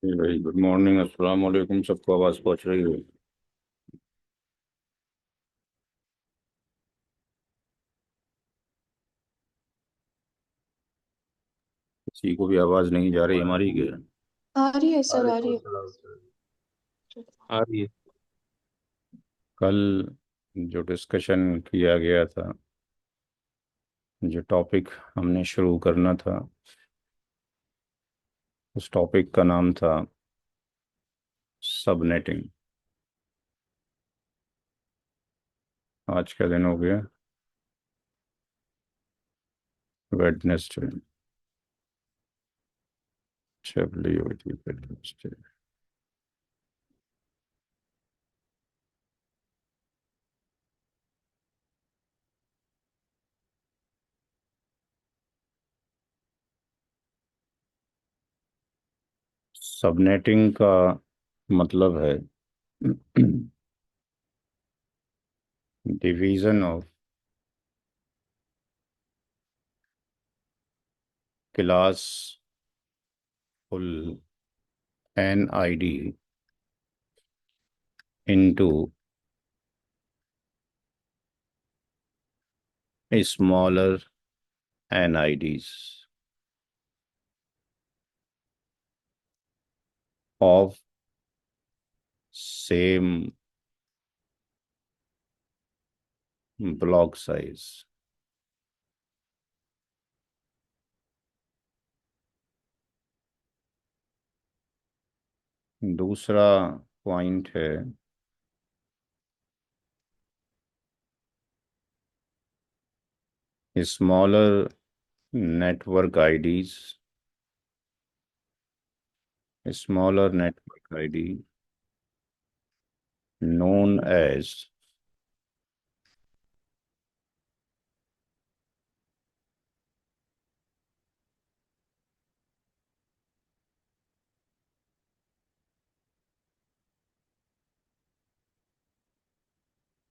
जी भाई, good morning, अस्सलाम वालेकुम। सबको आवाज़ पहुंच रही है? किसी को भी आवाज़ नहीं जा रही हमारी के? आ रही है सर, आ रही है। आ रही है। कल जो डिस्कशन किया गया था, जो टॉपिक हमने शुरू करना था, उस टॉपिक का नाम था सबनेटिंग। आज का दिन हो गया वेडनेसडे। चलिए होती वेडनेसडे। सबनेटिंग का मतलब है division of class full N I D into smaller NIDs of same block size। दूसरा पॉइंट है smaller network IDs. Smaller network ID known as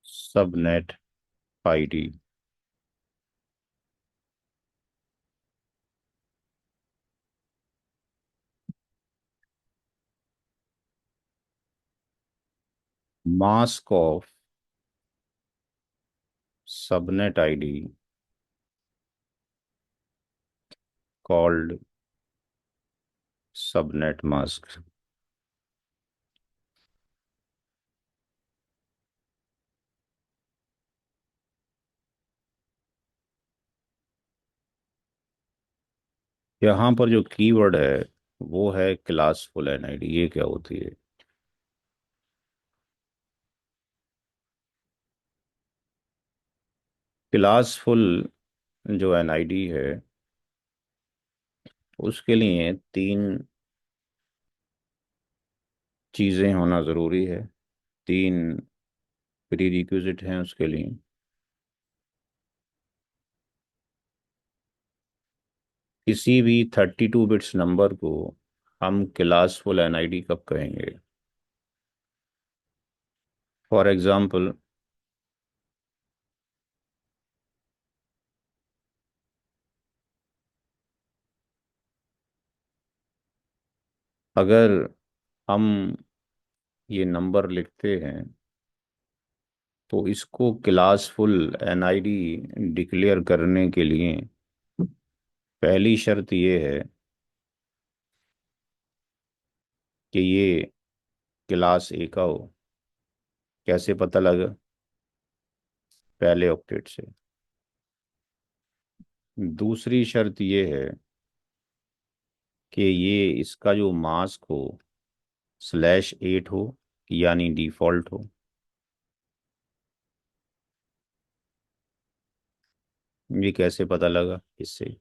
subnet ID। mask of subnet ID called subnet mask। यहाँ पर जो keyword है वो है classful NID. ये क्या होती है? क्लासफुल जो एनआईडी है उसके लिए तीन चीज़ें होना ज़रूरी है। तीन प्री रिक्विजिट हैं उसके लिए। किसी भी 32 बिट्स नंबर को हम क्लासफुल एनआईडी कब कहेंगे? फॉर एग्जांपल, अगर हम ये नंबर लिखते हैं तो इसको क्लासफुल एनआईडी डिक्लेयर करने के लिए पहली शर्त ये है कि ये क्लास ए का हो। कैसे पता लगा? पहले ऑक्टेट से। दूसरी शर्त ये है कि ये इसका जो मास्क हो /8 हो, यानी डिफॉल्ट हो। ये कैसे पता लगा इससे?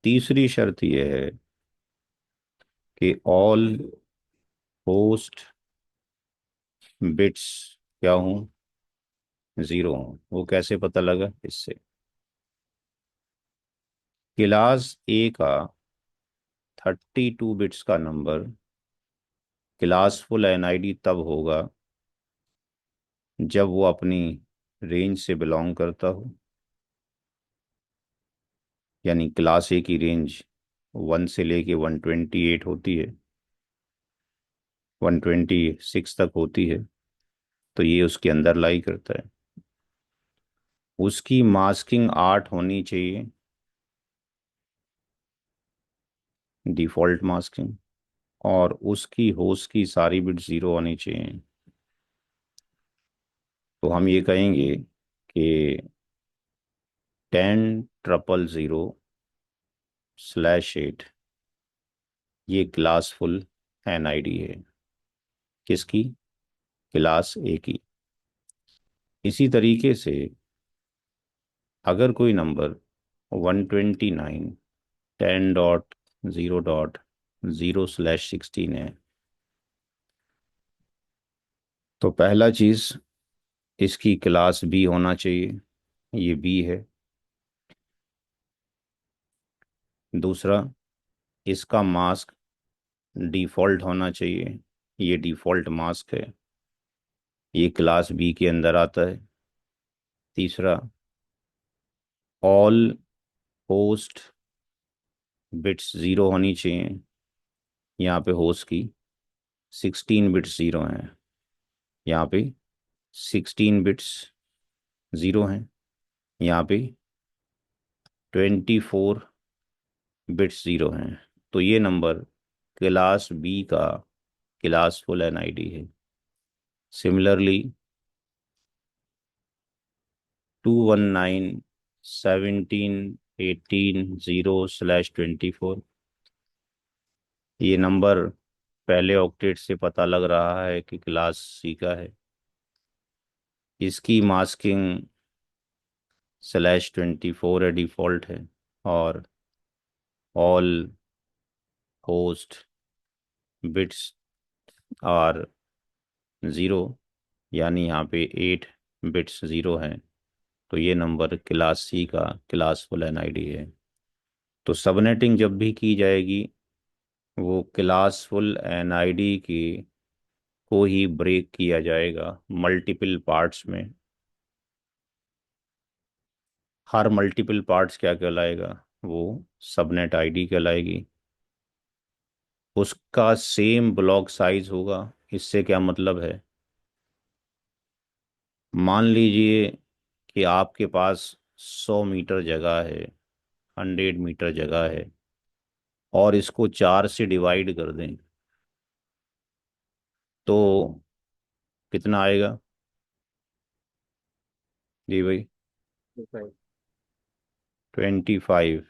तीसरी शर्त यह है कि ऑल होस्ट बिट्स क्या हों? जीरो हों। वो कैसे पता लगा इससे? क्लास ए का 32 बिट्स का नंबर क्लासफुल एनआईडी तब होगा जब वो अपनी रेंज से बिलोंग करता हो, यानी क्लास ए की रेंज वन से लेके 128 होती है, 126 तक होती है, तो ये उसके अंदर लाई करता है। उसकी मास्किंग 8 होनी चाहिए, डिफॉल्ट मास्किंग, और उसकी होस्ट की सारी बिट ज़ीरो होनी चाहिए। तो हम ये कहेंगे कि 10,000,000/8 ये क्लासफुल NID है। किसकी? क्लास ए की। इसी तरीके से अगर कोई नंबर 129 10.0.0/16 है, तो पहला चीज इसकी क्लास बी होना चाहिए, ये बी है। दूसरा, इसका मास्क डिफॉल्ट होना चाहिए, ये डिफॉल्ट मास्क है, ये क्लास बी के अंदर आता है। तीसरा, ऑल होस्ट बिट्स ज़ीरो होनी चाहिए, यहाँ पे होस्ट की 16 बिट्स ज़ीरो हैं, यहाँ पे 16 बिट्स ज़ीरो हैं, यहाँ पे 24 बिट्स ज़ीरो हैं। तो ये नंबर क्लास बी का क्लासफुल NID है। सिमिलरली 219 17 18 0/24, ये नंबर पहले ऑक्टेट से पता लग रहा है कि क्लास सी का है। इसकी मास्किंग /24 है, डिफॉल्ट है, और all host bits are zero, यानी यहाँ पे 8 बिट्स ज़ीरो हैं। तो ये नंबर क्लास सी का क्लासफुल NID है। तो सबनेटिंग जब भी की जाएगी, वो क्लासफुल NID की को ही ब्रेक किया जाएगा मल्टीपल पार्ट्स में। हर मल्टीपल पार्ट्स क्या कहलाएगा? वो सबनेट आईडी कहलाएगी। उसका सेम ब्लॉक साइज होगा। इससे क्या मतलब है? मान लीजिए कि आपके पास 100 मीटर जगह है, 100 मीटर जगह है, और इसको 4 से डिवाइड कर दें, तो कितना आएगा? जी भाई, 25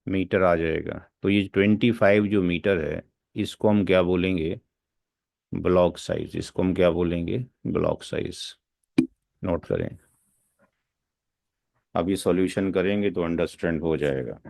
मीटर आ जाएगा। तो ये 25 जो मीटर है, इसको हम क्या बोलेंगे? Block size. इसको हम क्या बोलेंगे? Block size. नोट करें। अभी सॉल्यूशन करेंगे तो अंडरस्टैंड हो जाएगा।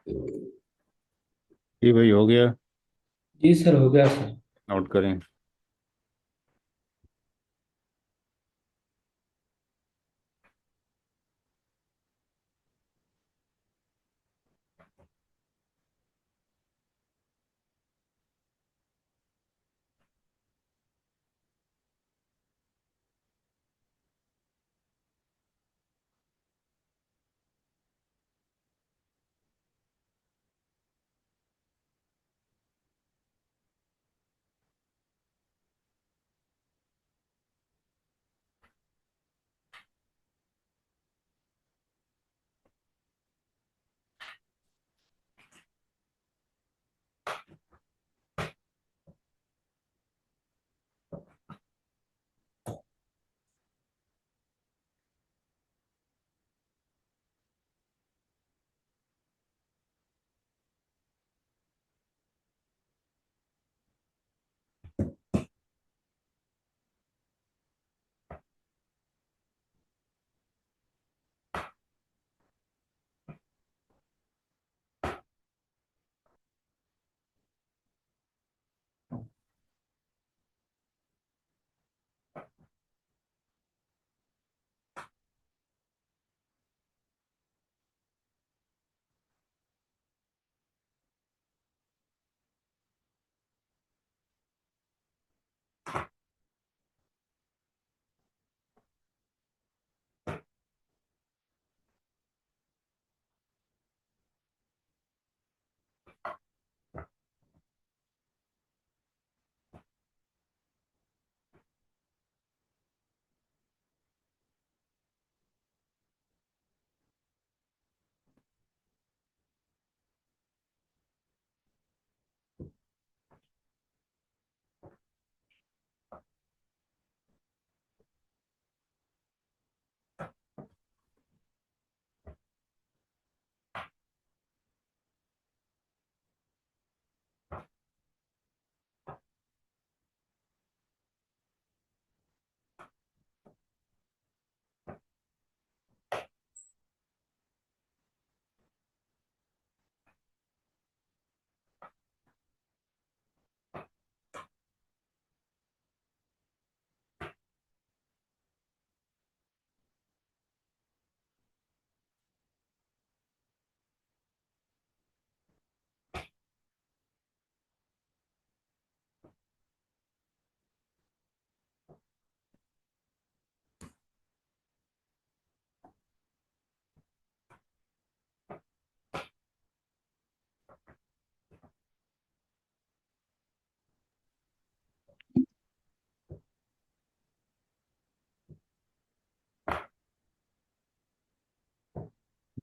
जी भाई, हो गया। जी सर, हो गया सर। नोट करें।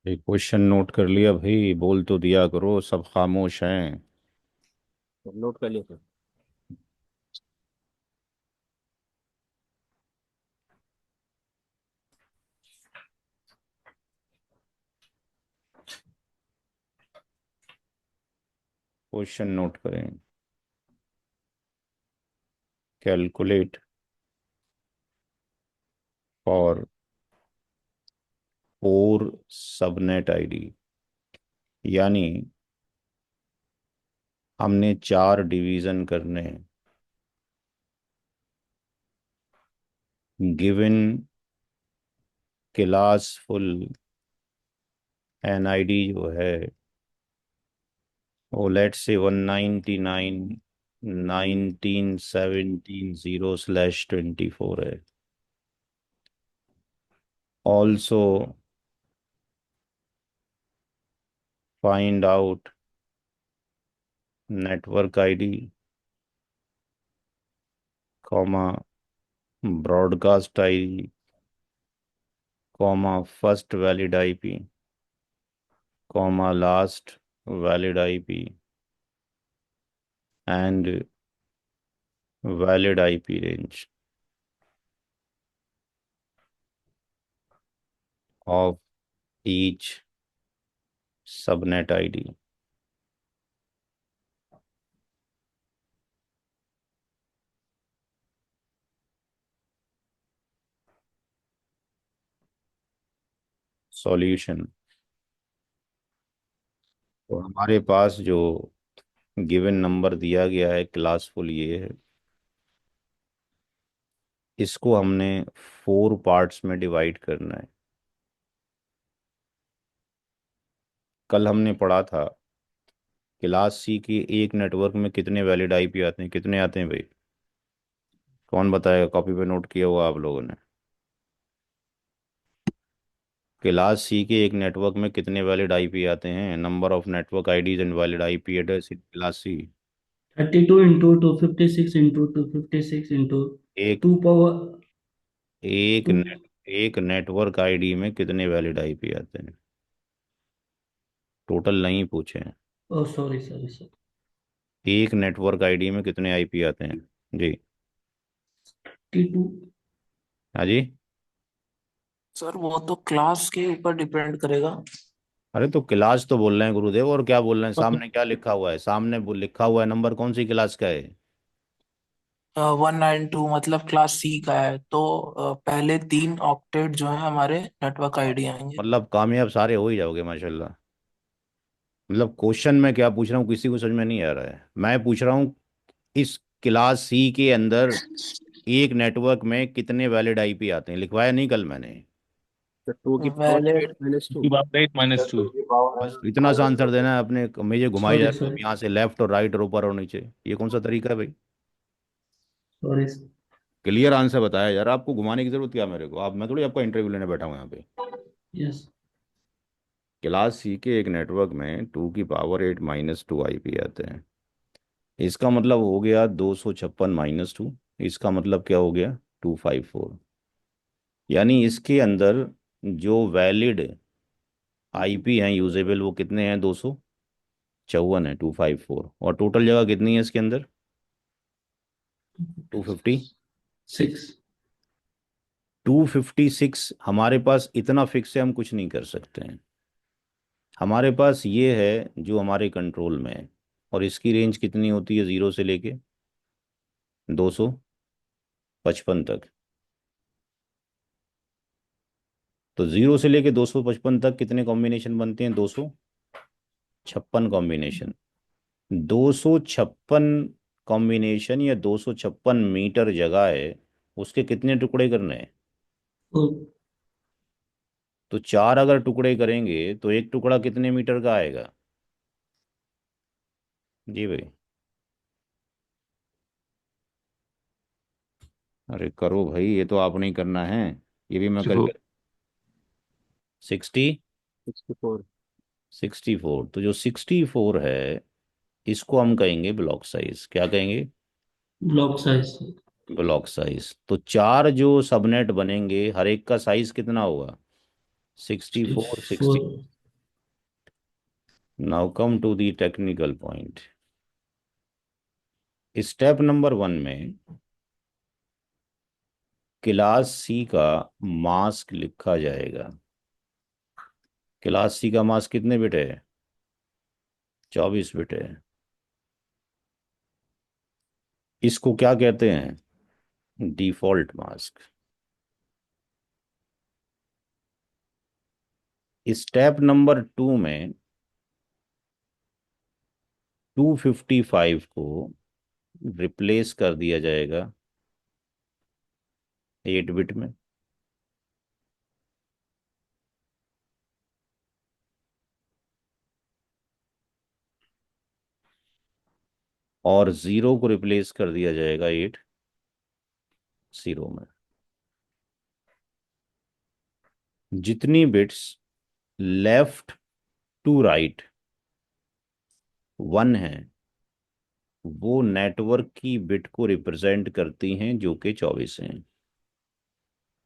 एक क्वेश्चन नोट कर लिया भाई, बोल तो दिया करो, सब खामोश हैं। नोट कर लिया सर। क्वेश्चन नोट करें। Calculate for 4 subnet ID. यानी हमने 4 डिवीजन करने हैं। गिवन क्लास फुल एनआईडी जो है वो लेट से 199 1917 0/24 है। Also find out network ID, comma broadcast ID, comma first valid IP, comma last valid IP and valid IP range of each subnet ID. Solution. तो हमारे पास जो गिवन नंबर दिया गया है क्लासफुल ये है, इसको हमने 4 पार्ट्स में डिवाइड करना है। कल हमने पढ़ा था क्लास सी के एक नेटवर्क में कितने वैलिड आईपी आते हैं, कितने आते हैं भाई? कौन बताएगा? कॉपी पे नोट किया हुआ आप लोगों ने? क्लास सी के एक नेटवर्क में कितने वैलिड आईपी आते हैं? Number of network IDs and valid IP address in class C. 32 into 256 into 256 into एक 2 पावर एक 2। एक नेटवर्क आईडी में कितने वैलिड आईपी आते हैं? टोटल नहीं पूछे हैं। ओ सॉरी सॉरी सर। एक नेटवर्क आईडी में कितने आईपी आते हैं? जी। 32। हाँ जी। सर वो तो क्लास के ऊपर डिपेंड करेगा। अरे तो क्लास तो बोल रहे हैं गुरुदेव, और क्या बोल रहे हैं? सामने क्या लिखा हुआ है? सामने लिखा हुआ है नंबर, कौन सी क्लास का है? 192 मतलब क्लास सी का है, तो पहले 3 ऑक्टेट जो है हमारे नेटवर्क आईडी आएंगे। मतलब कामयाब सारे हो ही जाओगे माशाल्लाह। मतलब क्वेश्चन मैं क्या पूछ रहा हूँ किसी को समझ में नहीं आ रहा है। मैं पूछ रहा हूँ इस क्लास सी के अंदर एक नेटवर्क में कितने वैलिड आईपी आते हैं? लिखवाया नहीं कल मैंने? तो 2 की पावर वैलिड 8 माइनस की 2। बात 8 - 2। बस इतना सा आंसर देना है अपने, मेजे घुमाई जा सॉरी रहे हो सॉरी यहाँ से लेफ्ट और राइट और ऊपर और नीचे, ये कौन सा तरीका है भाई? सॉरी। क्लियर आंसर बताया यार, आपको घुमाने की जरूरत क्या है मेरे को? आप, मैं थोड़ी आपका इंटरव्यू लेने बैठा हूँ यहाँ पे। यस। क्लास सी के एक नेटवर्क में 2 की पावर 8 - 2 आईपी आते हैं। इसका मतलब हो गया 256 - 2। इसका मतलब क्या हो गया? 254। यानी इसके अंदर जो वैलिड आईपी हैं यूजेबल, वो कितने हैं? 254 है, 254। और टोटल जगह कितनी है इसके अंदर? 250। 6। 256। हमारे पास इतना फिक्स है, हम कुछ नहीं कर सकते हैं। हमारे पास ये है जो हमारे कंट्रोल में है। और इसकी रेंज कितनी होती है? 0 से लेके 255 तक। तो 0 से लेके 255 तक कितने कॉम्बिनेशन बनते हैं? 256 कॉम्बिनेशन। 256 कॉम्बिनेशन या 256 मीटर जगह है, उसके कितने टुकड़े करने हैं? तो तो 4 अगर टुकड़े करेंगे तो एक टुकड़ा कितने मीटर का आएगा? जी भाई। अरे करो भाई, ये तो आपने ही करना है। ये भी मैं जो करके 60 64। 64। तो जो 64 है, इसको हम कहेंगे ब्लॉक साइज। क्या कहेंगे? Block size block size. तो 4 जो सबनेट बनेंगे, हर एक का साइज कितना होगा? 64 4। 60। Now come to the technical point. Step number 1 में क्लास सी का मास्क लिखा जाएगा। क्लास सी का मास्क कितने बिट है? 24 बिट है। इसको क्या कहते हैं? Default mask. स्टेप नंबर 2 में 255 को रिप्लेस कर दिया जाएगा 8 बिट में। और 0 को रिप्लेस कर दिया जाएगा 80 में। जितनी बिट्स लेफ्ट टू राइट 1 है, वो नेटवर्क की बिट को रिप्रेजेंट करती हैं, जो कि 24 हैं।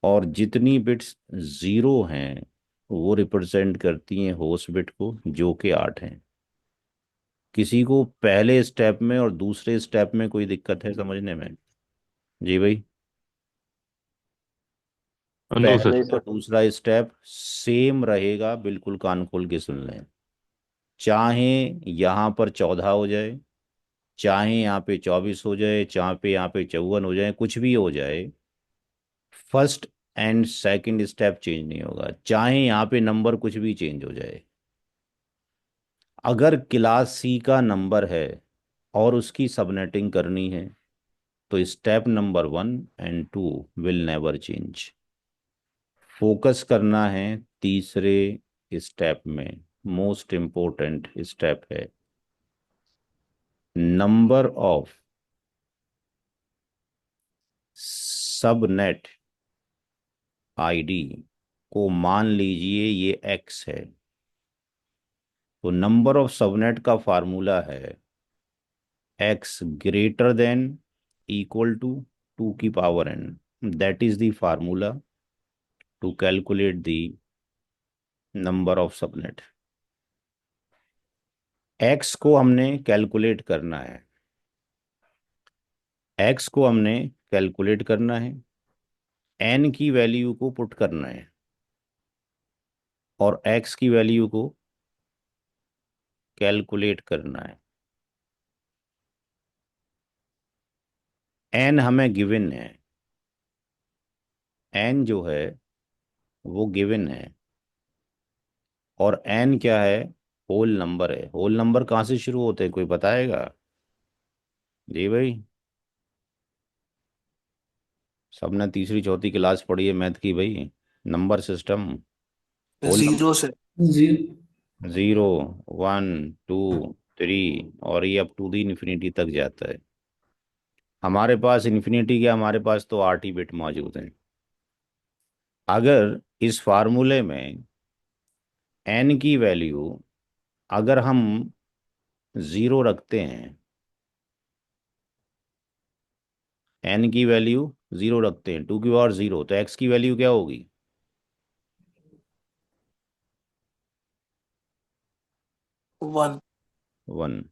और जितनी बिट्स 0 हैं, वो रिप्रेजेंट करती हैं होस्ट बिट को, जो कि 8 हैं। किसी को पहले स्टेप में और दूसरे स्टेप में कोई दिक्कत है समझने में? जी भाई। नो पहला सर। और दूसरा स्टेप सेम रहेगा, बिल्कुल कान खोल के सुन लें। चाहे यहाँ पर 14 हो जाए, चाहे यहाँ पे 24 हो जाए, चाहे पे यहाँ पे 54 हो जाए, कुछ भी हो जाए, first and second step change नहीं होगा। चाहे यहाँ पे नंबर कुछ भी चेंज हो जाए, अगर क्लास सी का नंबर है और उसकी सबनेटिंग करनी है तो स्टेप नंबर 1 और 2 विल नेवर चेंज। फोकस करना है तीसरे स्टेप में, मोस्ट इम्पोर्टेंट स्टेप है। नंबर ऑफ सबनेट आईडी को मान लीजिए ये एक्स है, तो नंबर ऑफ सबनेट का फार्मूला है X greater than equal to 2 की power n। That is the formula to calculate the number of subnet. X को हमने कैलकुलेट करना है, एक्स को हमने कैलकुलेट करना है, एन की वैल्यू को पुट करना है और एक्स की वैल्यू को कैलकुलेट करना है। एन हमें गिवन है, एन जो है वो गिवन है, और एन क्या है? होल नंबर है। होल नंबर कहाँ से शुरू होते हैं, कोई बताएगा? जी भाई, सबने तीसरी चौथी क्लास पढ़ी है मैथ की भाई, नंबर सिस्टम। होल जीरो से। जीरो। 0, 1, 2, 3 और ये अप टू दी इन्फिनिटी तक जाता है। हमारे पास इन्फिनिटी क्या, हमारे पास तो 8 ही बिट मौजूद हैं। अगर इस फार्मूले में एन की वैल्यू अगर हम 0 रखते हैं, एन की वैल्यू 0 रखते हैं, 2 की पावर 0, तो एक्स की वैल्यू क्या होगी? 1, 1।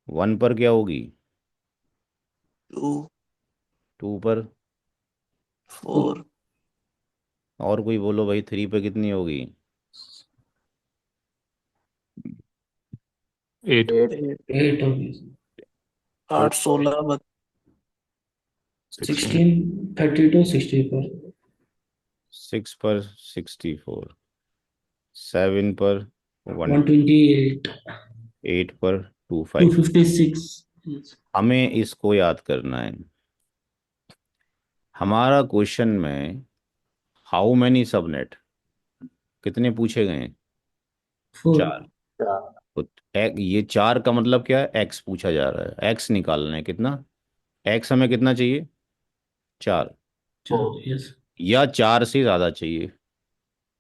1 पर क्या होगी? 2, 2 पर। 4, और कोई बोलो भाई, 3 पे कितनी होगी? 8। 8। 8 होगी। 8, 16, 16। 16, 32, 64। 6 पर 64, 7 पर 1, 128। 8 पर 25। 256। हमें इसको याद करना है। हमारा क्वेश्चन में हाउ मैनी सबनेट कितने पूछे गए हैं? 4। 4। तो ये 4 का मतलब क्या है? एक्स पूछा जा रहा है, एक्स निकालना है कितना। एक्स हमें कितना चाहिए? 4। 4, यस। या 4 से ज्यादा चाहिए।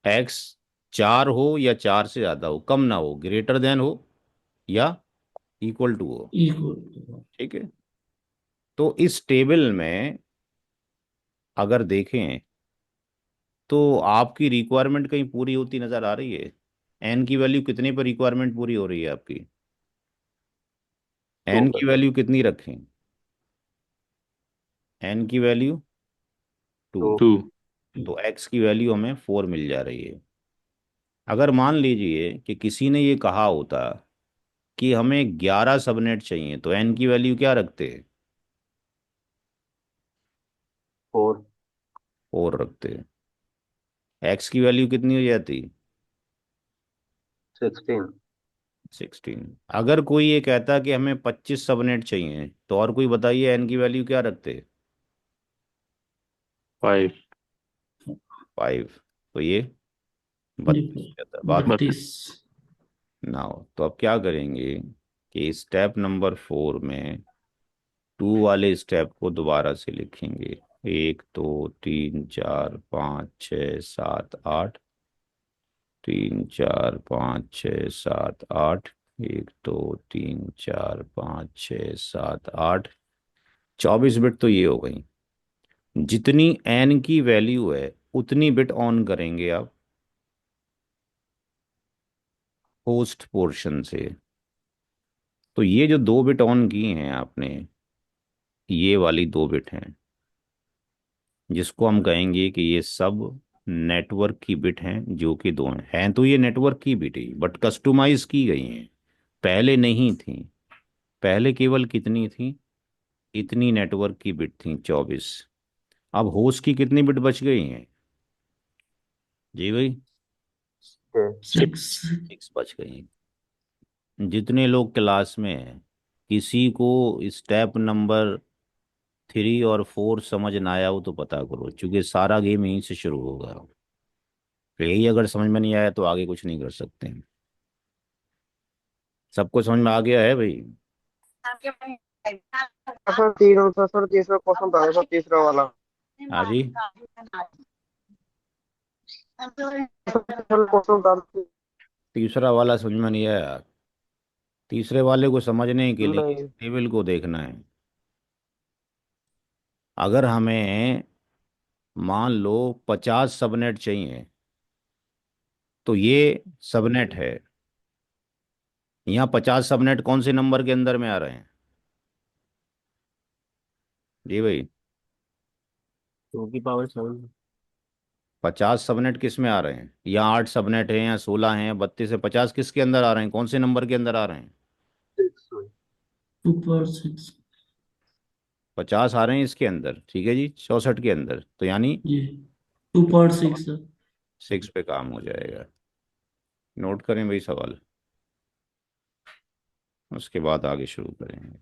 एक्स 4 हो या 4 से ज्यादा हो, कम ना हो, ग्रेटर देन हो या इक्वल टू हो। इक्वल। ठीक है। तो इस टेबल में अगर देखें तो आपकी रिक्वायरमेंट कहीं पूरी होती नजर आ रही है? एन की वैल्यू कितने पर रिक्वायरमेंट पूरी हो रही है आपकी? एन की वैल्यू कितनी रखें? एन की वैल्यू 2। 2। तो एक्स की वैल्यू हमें 4 मिल जा रही है। अगर मान लीजिए कि किसी ने ये कहा होता कि हमें 11 सबनेट चाहिए, तो एन की वैल्यू क्या रखते? 4। 4 रखते। एक्स की वैल्यू कितनी हो जाती? 16। 16। अगर कोई ये कहता कि हमें 25 सबनेट चाहिए, तो और कोई बताइए एन की वैल्यू क्या रखते? 5। 5। तो ये 32 हो जाता है बात। 32। नाउ तो अब क्या करेंगे कि स्टेप नंबर 4 में 2 वाले स्टेप को दोबारा से लिखेंगे। 1, 2, 3, 4, 5, 6, 7, 8। 3, 4, 5, 6, 7, 8। 1, 2, 3, 4, 5, 6, 7, 8। 24 बिट तो ये हो गई। जितनी एन की वैल्यू है उतनी बिट ऑन करेंगे आप होस्ट पोर्शन से। तो ये जो 2 बिट ऑन की हैं आपने, ये वाली 2 बिट हैं, जिसको हम कहेंगे कि ये सब नेटवर्क की बिट हैं, जो कि 2 हैं तो ये नेटवर्क की बिट ही, बट कस्टमाइज की गई हैं। पहले नहीं थी। पहले केवल कितनी थी? इतनी नेटवर्क की बिट थी, 24। अब होस्ट की कितनी बिट बच गई हैं? जी भाई, 6। 6 बच गई हैं। जितने लोग क्लास में हैं, किसी को स्टेप नंबर 3 और 4 समझ ना आया हो तो पता करो, क्योंकि सारा गेम यहीं से शुरू होगा। तो यही अगर समझ में नहीं आया तो आगे कुछ नहीं कर सकते हैं। सबको समझ में आ गया है भाई? सर तीन होता सर, तीसरा क्वेश्चन था सर, तीसरा वाला। हाँ जी। सर क्वेश्चन था। तीसरा वाला समझ में नहीं आया? तीसरे वाले को समझने के लिए नहीं। टेबल को देखना है। अगर हमें मान लो 50 सबनेट चाहिए, तो ये सबनेट है। यहाँ 50 सबनेट कौन से नंबर के अंदर में आ रहे हैं? जी भाई। 2 की पावर 7। 50 सबनेट किस में आ रहे हैं? या 8 सबनेट हैं, या 16 हैं, या 32 है? 50 किसके अंदर आ रहे हैं? कौन से नंबर के अंदर आ रहे हैं? 2/6। 50 आ रहे हैं इसके अंदर, ठीक है जी, 64 के अंदर, तो यानी जी, 2/6 सर। 6 पे काम हो जाएगा। नोट करें भाई सवाल, उसके बाद आगे शुरू करेंगे।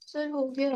सर हो गया।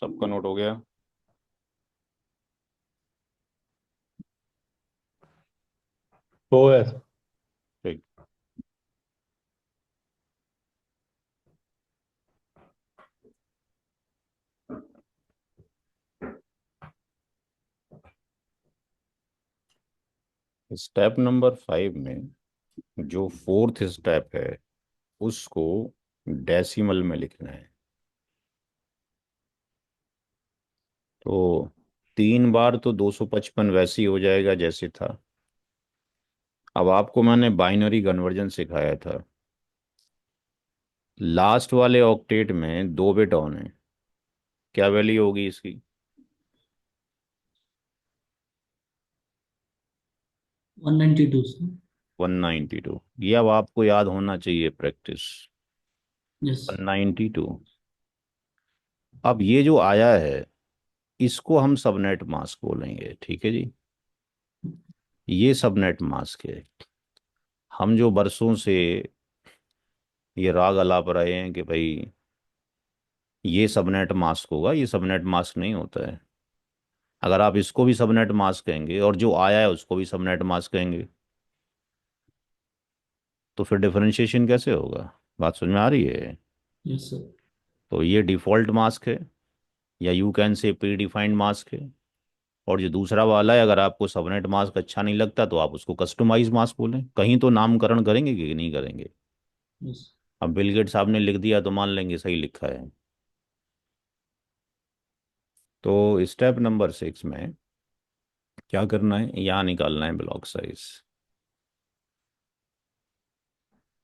सबका नोट हो गया? हो गया सर। ठीक। स्टेप नंबर 5 में जो फोर्थ स्टेप है उसको डेसिमल में लिखना है। तो 3 बार तो 255 वैसे ही हो जाएगा जैसे था। अब आपको मैंने बाइनरी कन्वर्जन सिखाया था। लास्ट वाले ऑक्टेट में 2 बिट ऑन है, क्या वैल्यू होगी इसकी? 192 सर। 192। ये अब आपको याद होना चाहिए, प्रैक्टिस। यस। 192। अब ये जो आया है इसको हम सबनेट मास्क बोलेंगे, ठीक है जी। ये सबनेट मास्क है। हम जो बरसों से ये राग अलाप रहे हैं कि भाई ये सबनेट मास्क होगा, ये सबनेट मास्क नहीं होता है। अगर आप इसको भी सबनेट मास्क कहेंगे और जो आया है उसको भी सबनेट मास्क कहेंगे तो फिर डिफरेंशिएशन कैसे होगा? बात समझ में आ रही है? Yes sir. तो ये डिफ़ॉल्ट मास्क है, या you can say pre defined mask है। और जो दूसरा वाला है, अगर आपको सबनेट मास्क अच्छा नहीं लगता तो आप उसको कस्टमाइज मास्क बोलें। कहीं तो नामकरण करेंगे कि नहीं करेंगे? यस। अब बिल गेट्स साहब ने लिख दिया तो मान लेंगे सही लिखा है। तो स्टेप नंबर 6 में क्या करना है, यहाँ निकालना है ब्लॉक साइज।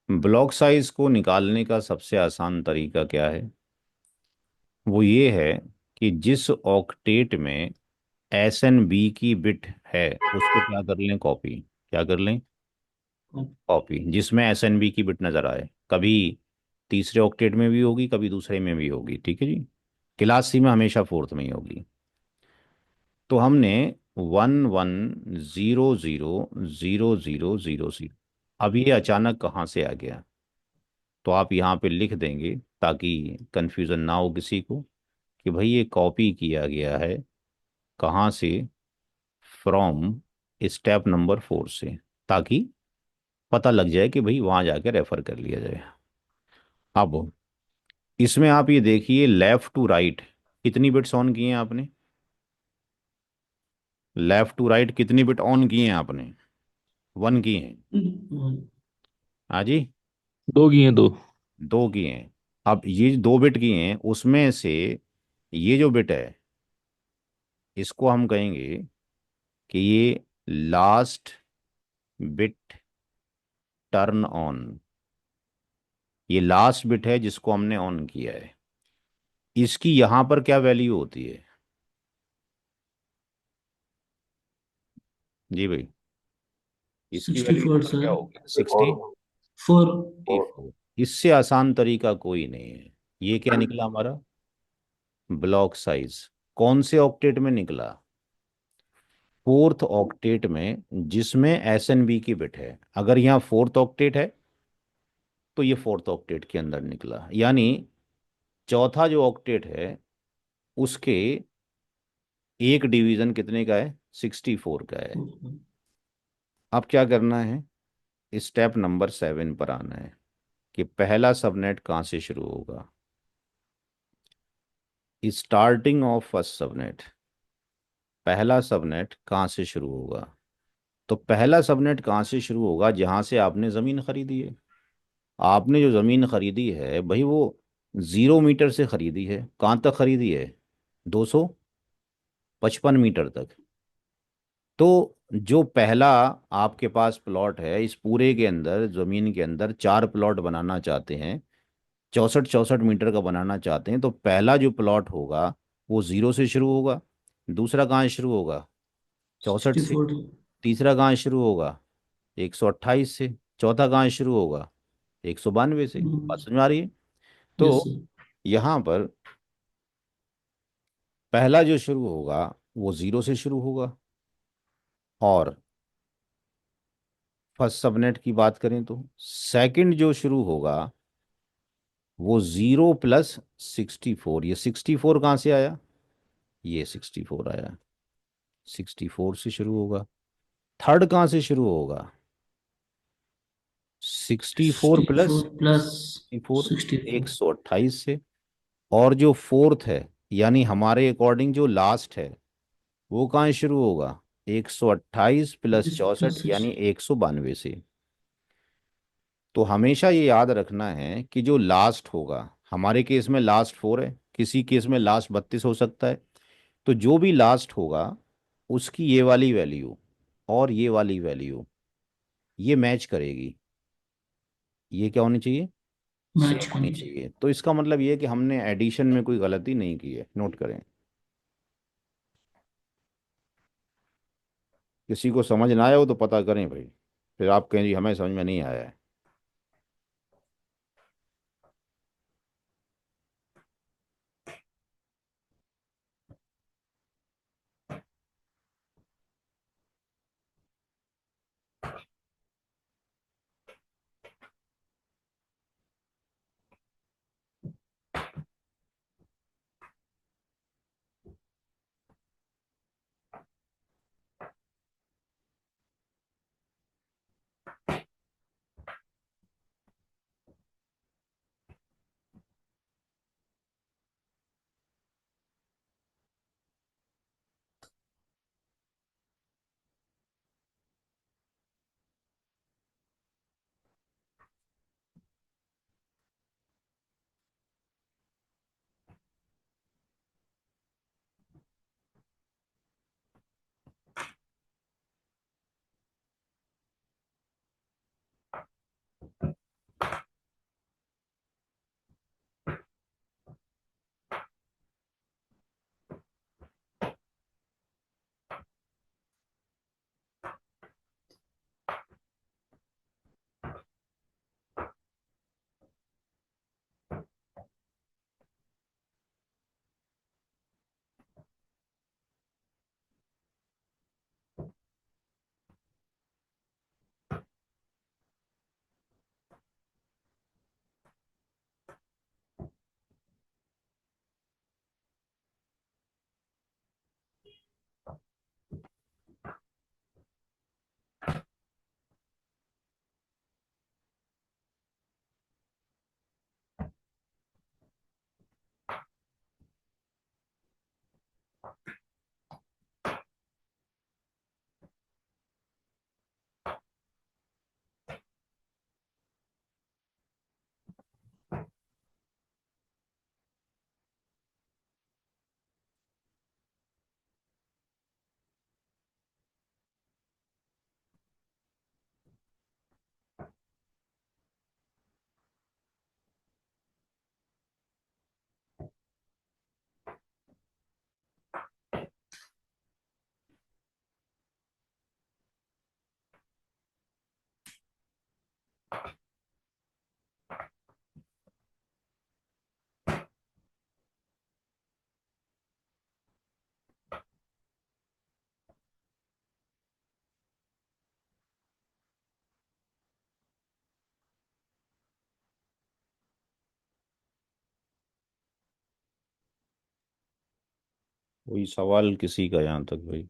ब्लॉक साइज को निकालने का सबसे आसान तरीका क्या है? वो ये है कि जिस ऑक्टेट में एस एन बी की बिट है उसको क्या कर लें, कॉपी। क्या कर लें? कॉपी। जिसमें एस एन बी की बिट नजर आए, कभी तीसरे ऑक्टेट में भी होगी, कभी दूसरे में भी होगी, ठीक है जी। क्लास सी में हमेशा फोर्थ में ही होगी। तो हमने 11000000। अब ये अचानक कहाँ से आ गया? तो आप यहाँ पे लिख देंगे ताकि कंफ्यूजन ना हो किसी को कि भाई ये कॉपी किया गया है कहाँ से, फ्रॉम स्टेप नंबर 4 से, ताकि पता लग जाए कि भाई वहां जाके रेफर कर लिया जाए। अब इसमें आप ये देखिए, लेफ्ट टू राइट कितनी बिट्स ऑन किए हैं आपने? लेफ्ट टू राइट कितनी बिट ऑन किए हैं आपने? 1 किए हैं। हाँ जी। 2 किए 2। 2 किए हैं। अब ये 2 बिट किए हैं, उसमें से ये जो बिट है इसको हम कहेंगे कि ये लास्ट बिट टर्न ऑन। ये लास्ट बिट है जिसको हमने ऑन किया है। इसकी यहां पर क्या वैल्यू होती है जी भाई? इसकी वैल्यू 64 यहाँ पर सर। क्या होगी, 64। 4। इससे आसान तरीका कोई नहीं है। ये क्या निकला हमारा? Block size. कौन से ऑक्टेट में निकला? फोर्थ ऑक्टेट में, जिसमें एस एन बी की बिट है। अगर यहाँ फोर्थ ऑक्टेट है तो ये फोर्थ ऑक्टेट के अंदर निकला, यानी चौथा जो ऑक्टेट है उसके एक डिवीजन कितने का है, 64 का है। अब क्या करना है, स्टेप नंबर 7 पर आना है कि पहला सबनेट कहाँ से शुरू होगा। स्टार्टिंग ऑफ फर्स्ट सबनेट, पहला सबनेट कहाँ से शुरू होगा? तो पहला सबनेट कहाँ से शुरू होगा, जहां से आपने ज़मीन खरीदी है। आपने जो ज़मीन खरीदी है भाई वो 0 मीटर से खरीदी है। कहाँ तक खरीदी है? 255 मीटर तक। तो जो पहला आपके पास प्लॉट है, इस पूरे के अंदर ज़मीन के अंदर 4 प्लॉट बनाना चाहते हैं, 64-64 मीटर का बनाना चाहते हैं, तो पहला जो प्लॉट होगा वो 0 से शुरू होगा। दूसरा कहाँ शुरू होगा? 64 से। 64। तीसरा कहाँ शुरू होगा? 128 से। चौथा कहाँ शुरू होगा? 192 से। बात समझ में आ रही है? यस तो सर। यहाँ पर पहला जो शुरू होगा वो 0 से शुरू होगा। और फर्स्ट सबनेट की बात करें तो सेकंड जो शुरू होगा वो 0 + 64। ये 64 कहाँ से आया? ये 64 आया। 64 से शुरू होगा। थर्ड कहाँ से शुरू होगा? 64 प्लस 64 प्लस 64, 64। 128 से। और जो फोर्थ है, यानी हमारे अकॉर्डिंग जो लास्ट है, वो कहाँ से शुरू होगा? 128 प्लस 64 प्लस यानी 192 से। तो हमेशा ये याद रखना है कि जो लास्ट होगा, हमारे केस में लास्ट 4 है, किसी केस में लास्ट 32 हो सकता है। तो जो भी लास्ट होगा, उसकी ये वाली वैल्यू और ये वाली वैल्यू ये मैच करेगी। ये क्या होनी चाहिए? मैच सेम होनी करनी चाहिए। चाहिए। तो इसका मतलब ये है कि हमने एडिशन में कोई गलती नहीं की है, नोट करें। किसी को समझ ना आया हो तो पता करें भाई, फिर आप कहें जी हमें समझ में नहीं आया है। कोई सवाल किसी का यहाँ तक भाई?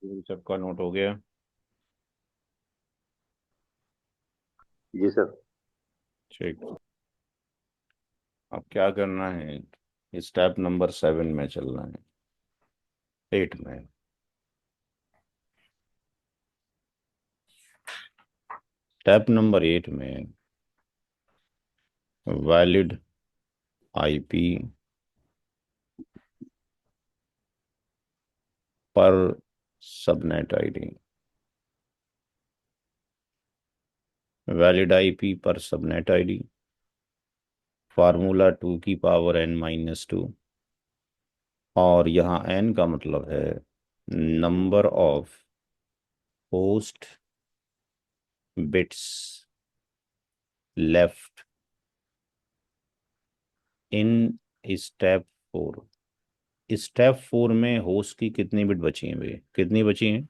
सबका नोट हो गया? जी सर। ठीक। अब क्या करना है? स्टेप नंबर 7 में चलना है, 8 में। स्टेप नंबर 8 में valid IP per subnet ID, valid IP per subnet ID, formula 2 की पावर n-2, और यहाँ n का मतलब है number of host bits left in step 4। Step 4 में होस्ट की कितनी बिट बची हैं? वे कितनी बची हैं?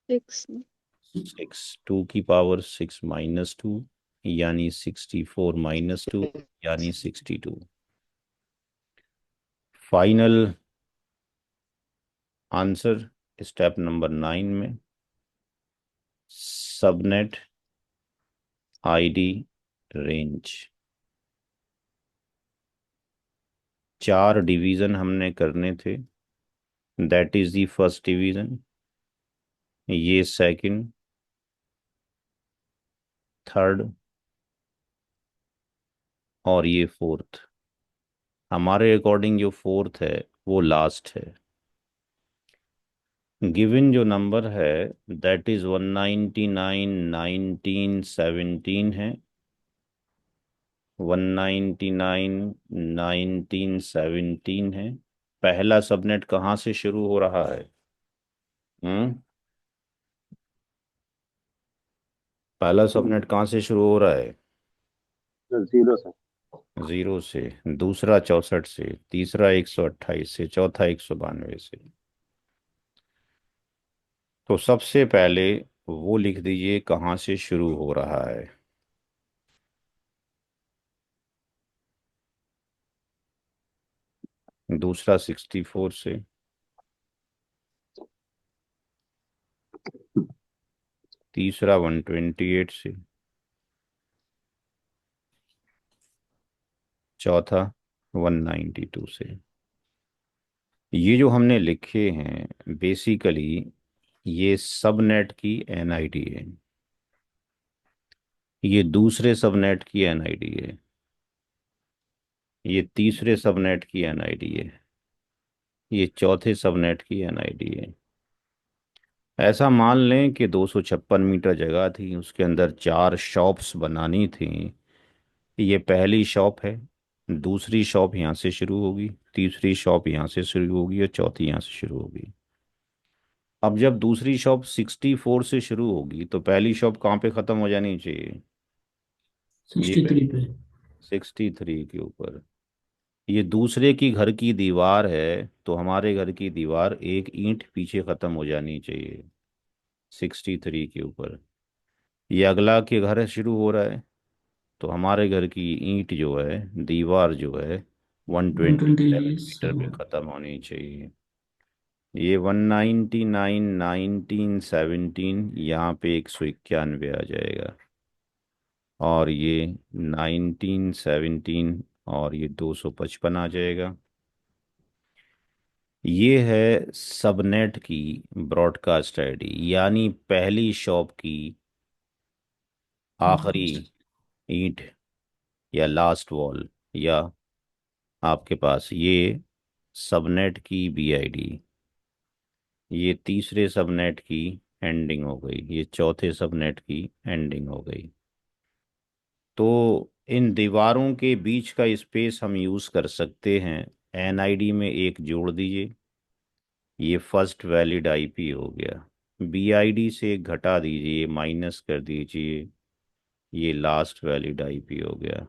6। 6। 2 की पावर 6-2 यानी 64-2 यानी 62। फाइनल आंसर स्टेप नंबर 9 में सबनेट आईडी रेंज। 4 डिवीजन हमने करने थे, that is the first division, ये सेकंड, थर्ड और ये फोर्थ। हमारे अकॉर्डिंग जो फोर्थ है वो लास्ट है। गिवन जो नंबर है दैट इज 199 19 17 है। 199 19 17 है। पहला सबनेट कहाँ से शुरू हो रहा है? हम्म पहला सबनेट कहाँ से शुरू हो रहा है? सर 0 से। 0 से। दूसरा 64 से, तीसरा 128 से, चौथा 192 से। तो सबसे पहले वो लिख दीजिए कहाँ से शुरू हो रहा है। दूसरा 64 से, तीसरा 128 से, चौथा 192 से। ये जो हमने लिखे हैं बेसिकली ये सबनेट की एनआईडी है, ये दूसरे सबनेट की एनआईडी है, ये तीसरे सबनेट की एनआईडी है, ये चौथे सबनेट की एनआईडी है। ऐसा मान लें कि 256 मीटर जगह थी, उसके अंदर 4 शॉप्स बनानी थी। ये पहली शॉप है, दूसरी शॉप यहाँ से शुरू होगी, तीसरी शॉप यहाँ से शुरू होगी और चौथी यहाँ से शुरू होगी। अब जब दूसरी शॉप 64 से शुरू होगी तो पहली शॉप कहाँ पे ख़त्म हो जानी चाहिए? ये 63 पे। 63 के ऊपर। ये दूसरे की घर की दीवार है तो हमारे घर की दीवार एक ईंट पीछे ख़त्म हो जानी चाहिए 63 के ऊपर। ये अगला के घर शुरू हो रहा है तो हमारे घर की ईंट जो है, दीवार जो है, 127 मीटर पे 127। ख़त्म होनी चाहिए। ये 199 19 17 यहाँ पे 191 आ जाएगा, और ये 1917 और ये 255 आ जाएगा। ये है सबनेट की ब्रॉडकास्ट आईडी, यानी पहली शॉप की आखिरी ईंट या लास्ट वॉल, या आपके पास ये सबनेट की बीआईडी। ये तीसरे सबनेट की एंडिंग हो गई, ये चौथे सबनेट की एंडिंग हो गई। तो इन दीवारों के बीच का स्पेस हम यूज़ कर सकते हैं। एनआईडी में एक जोड़ दीजिए, ये फर्स्ट वैलिड आईपी हो गया। बीआईडी से एक घटा दीजिए, माइनस कर दीजिए, ये लास्ट वैलिड आईपी हो गया।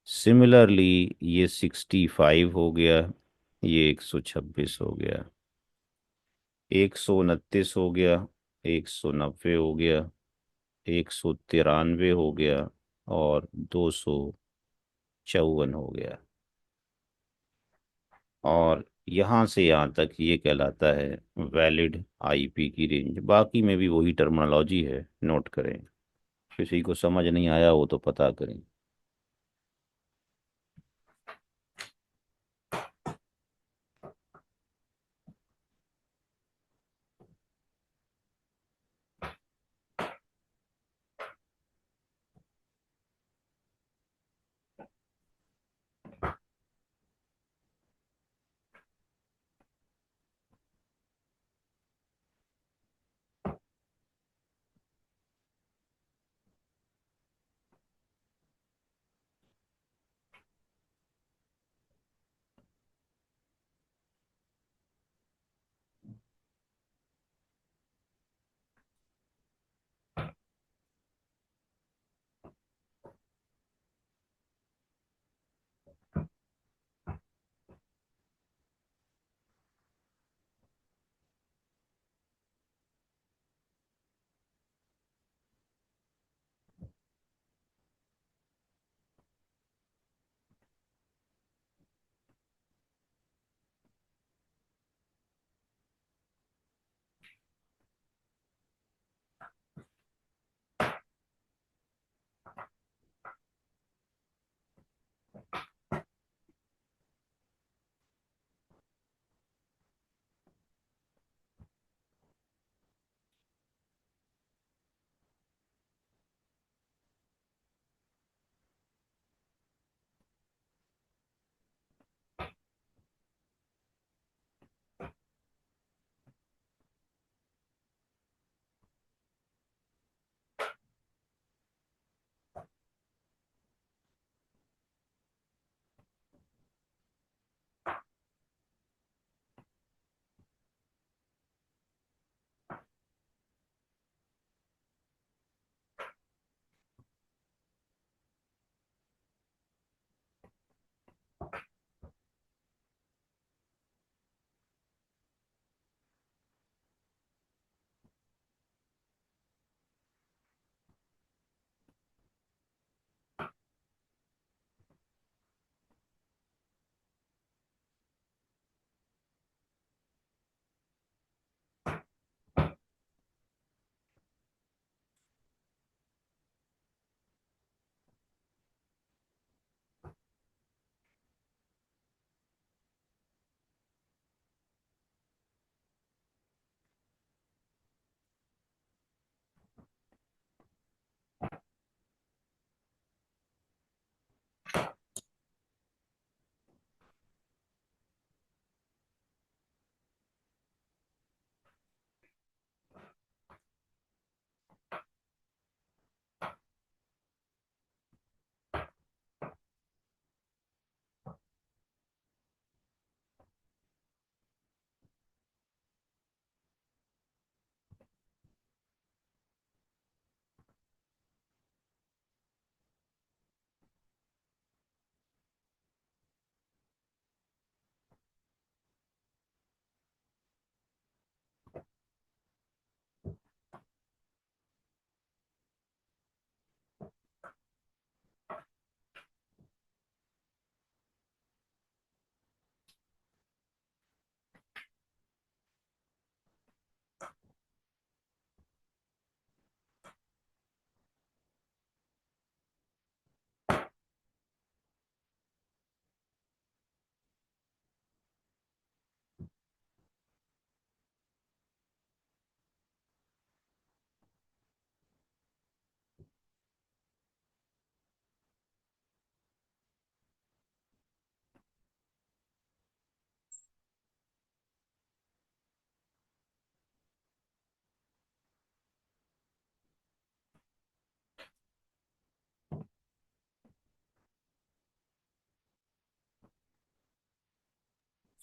सिमिलरली ये 65 हो गया, ये 126 हो गया, 129 हो गया, 190 हो गया, 193 हो गया और 254 हो गया। और यहाँ से यहाँ तक ये कहलाता है वैलिड आईपी की रेंज। बाकी में भी वही टर्मिनोलॉजी है, नोट करें। किसी को समझ नहीं आया वो तो पता करें।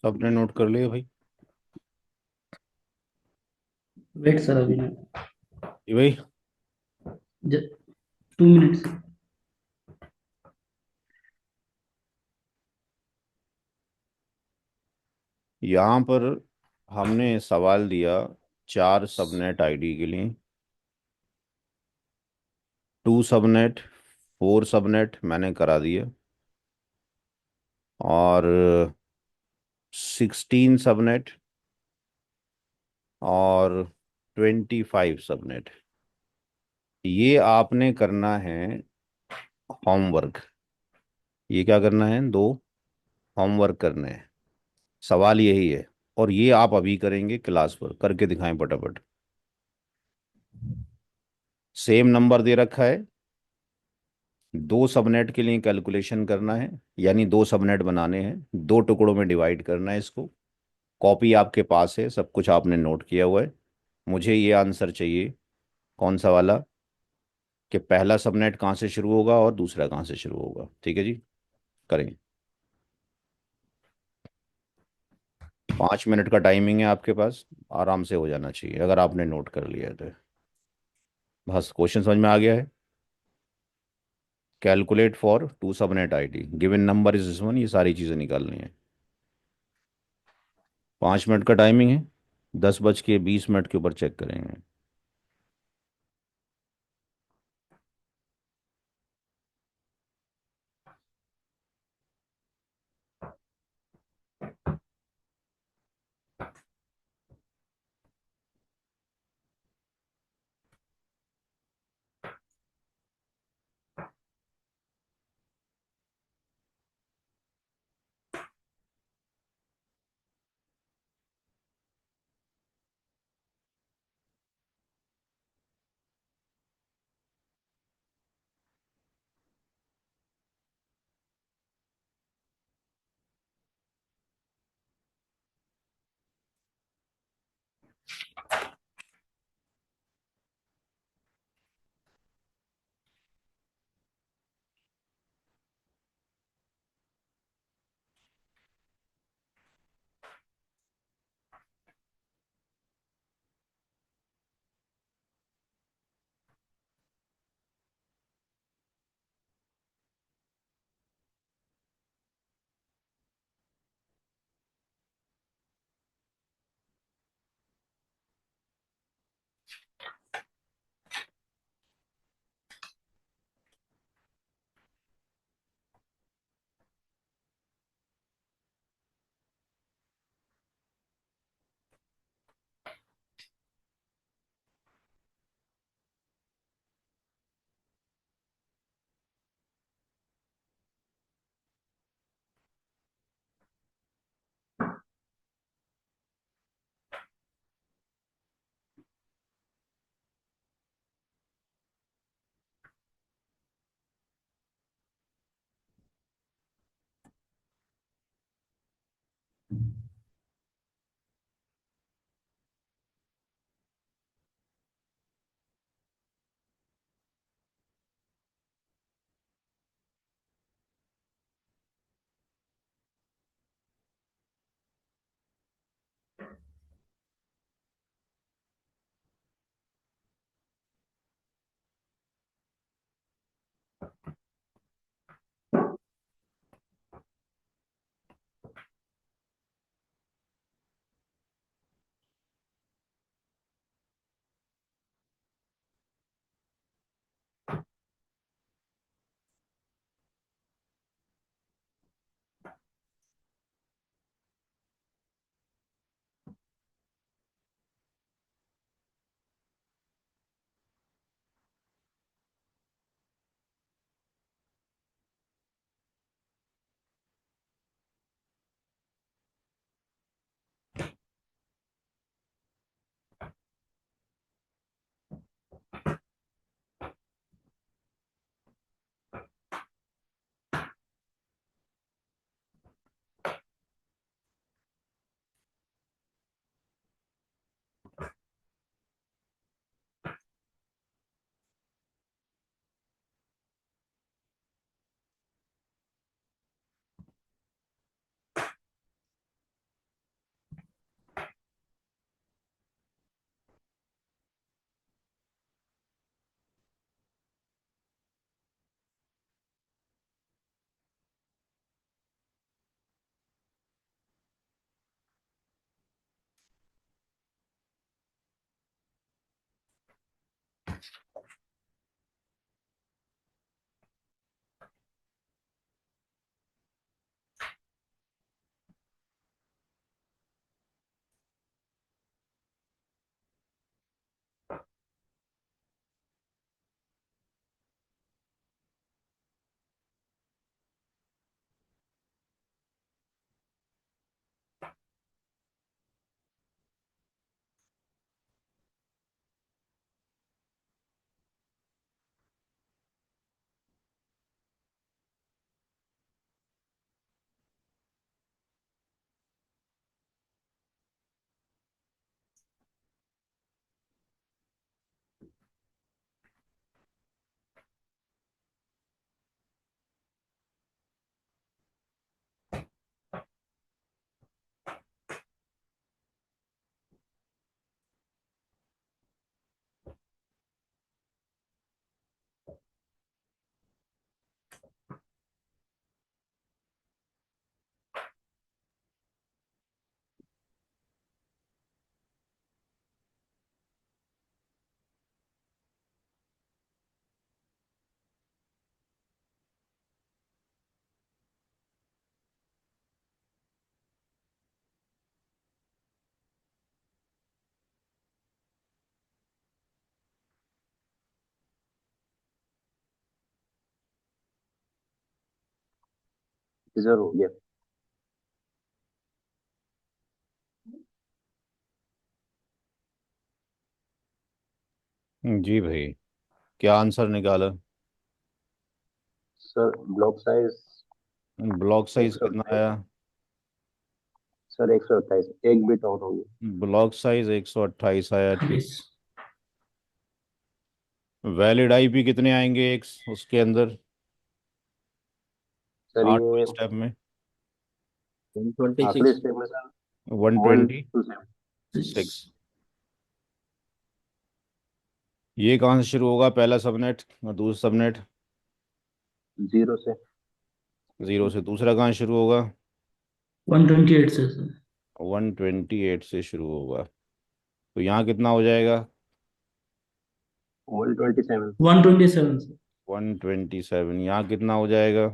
सबने नोट कर लिया भाई? वेट सर, अभी नहीं। ये भाई 2 मिनट्स। यहाँ पर हमने सवाल दिया 4 सबनेट आईडी के लिए। 2 सबनेट, 4 सबनेट मैंने करा दिए। और 16 सबनेट और 25 सबनेट। ये आपने करना है होमवर्क। ये क्या करना है? दो होमवर्क करने हैं। सवाल यही है, और ये आप अभी करेंगे क्लास पर, करके दिखाएं फटाफट। सेम नंबर दे रखा है, दो सबनेट के लिए कैलकुलेशन करना है, यानी दो सबनेट बनाने हैं, दो टुकड़ों में डिवाइड करना है इसको। कॉपी आपके पास है, सब कुछ आपने नोट किया हुआ है। मुझे ये आंसर चाहिए, कौन सा वाला, कि पहला सबनेट कहाँ से शुरू होगा और दूसरा कहाँ से शुरू होगा। ठीक है जी, करेंगे। 5 मिनट का टाइमिंग है आपके पास, आराम से हो जाना चाहिए अगर आपने नोट कर लिया है तो। बस क्वेश्चन समझ में आ गया है? Calculate for two subnet ID, given number is this one, ये सारी चीज़ें निकालनी है। 5 मिनट का टाइमिंग है, 10:20 के ऊपर चेक करेंगे। जी सर, हो गया। जी भाई, क्या आंसर निकाला? सर ब्लॉक साइज ब्लॉक एक साइज सौ कितना अट्ठाईस आया? सर 128, एक बिट और होगी। ब्लॉक साइज 128 आया, ठीक। Yes. वैलिड आईपी कितने आएंगे एक उसके अंदर, सर 8 ये स्टेप में? आखिरी 126. स्टेप में sir one one twenty two seven six ये कहाँ से शुरू होगा, पहला सबनेट और दूसरा सबनेट? जीरो से। जीरो से। दूसरा कहाँ शुरू होगा? 128 से सर. 128 से शुरू होगा। तो यहाँ कितना हो जाएगा? 127। 127 सर. 127। यहाँ कितना हो जाएगा?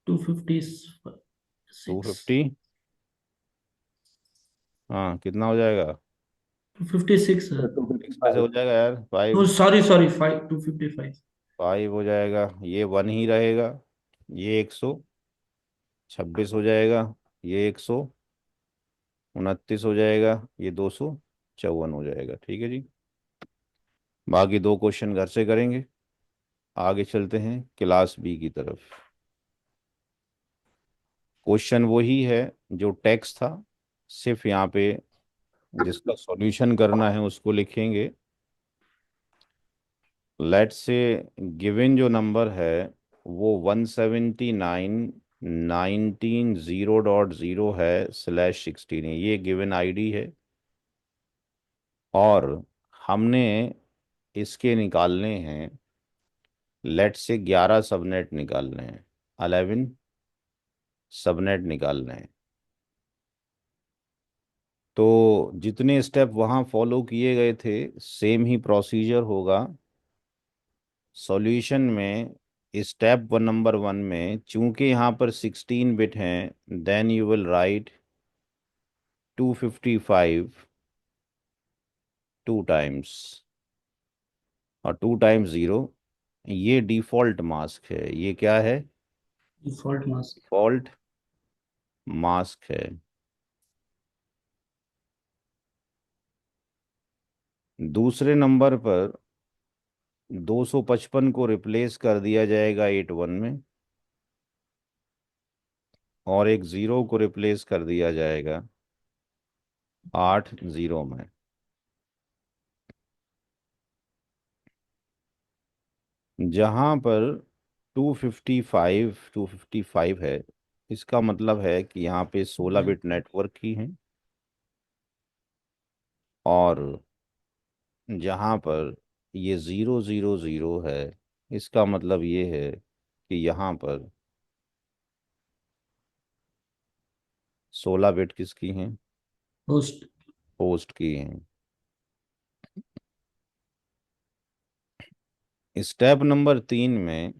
256. 250। हाँ, कितना हो जाएगा? 256 sir sir. Two fifty six कैसे फाइव हो जाएगा यार? Oh, 5। sorry, 255. 5 हो जाएगा, ये 1 ही रहेगा। ये 126 हो जाएगा, ये 129 हो जाएगा, ये 254 हो जाएगा। ठीक है जी। बाकी 2 क्वेश्चन घर से करेंगे। आगे चलते हैं क्लास बी की तरफ। क्वेश्चन वही है जो टेक्स्ट था, सिर्फ यहाँ पे जिसका सॉल्यूशन करना है उसको लिखेंगे। लेट से गिवन जो नंबर है वो 179.19.0.0 है /16 है, ये गिवन आईडी है। और हमने इसके निकालने हैं, लेट से 11 सबनेट निकालने हैं, 11 सबनेट निकालने हैं। तो जितने स्टेप वहाँ फॉलो किए गए थे सेम ही प्रोसीजर होगा सॉल्यूशन में। स्टेप वन नंबर 1 में चूंकि यहाँ पर 16 बिट हैं, then you will write 255 two times, और 2 टाइम्स 0। ये डिफॉल्ट मास्क है। ये क्या है? Default mask. डिफॉल्ट मास्क है। दूसरे नंबर पर 255 को रिप्लेस कर दिया जाएगा 81 में, और एक 0 को रिप्लेस कर दिया जाएगा 80 में। जहां पर 255 है, इसका मतलब है कि यहाँ पे 16 बिट नेटवर्क ही है। और जहां पर ये 000 है, इसका मतलब ये है कि यहाँ पर 16 बिट किसकी हैं? Host. होस्ट की हैं। स्टेप नंबर 3 में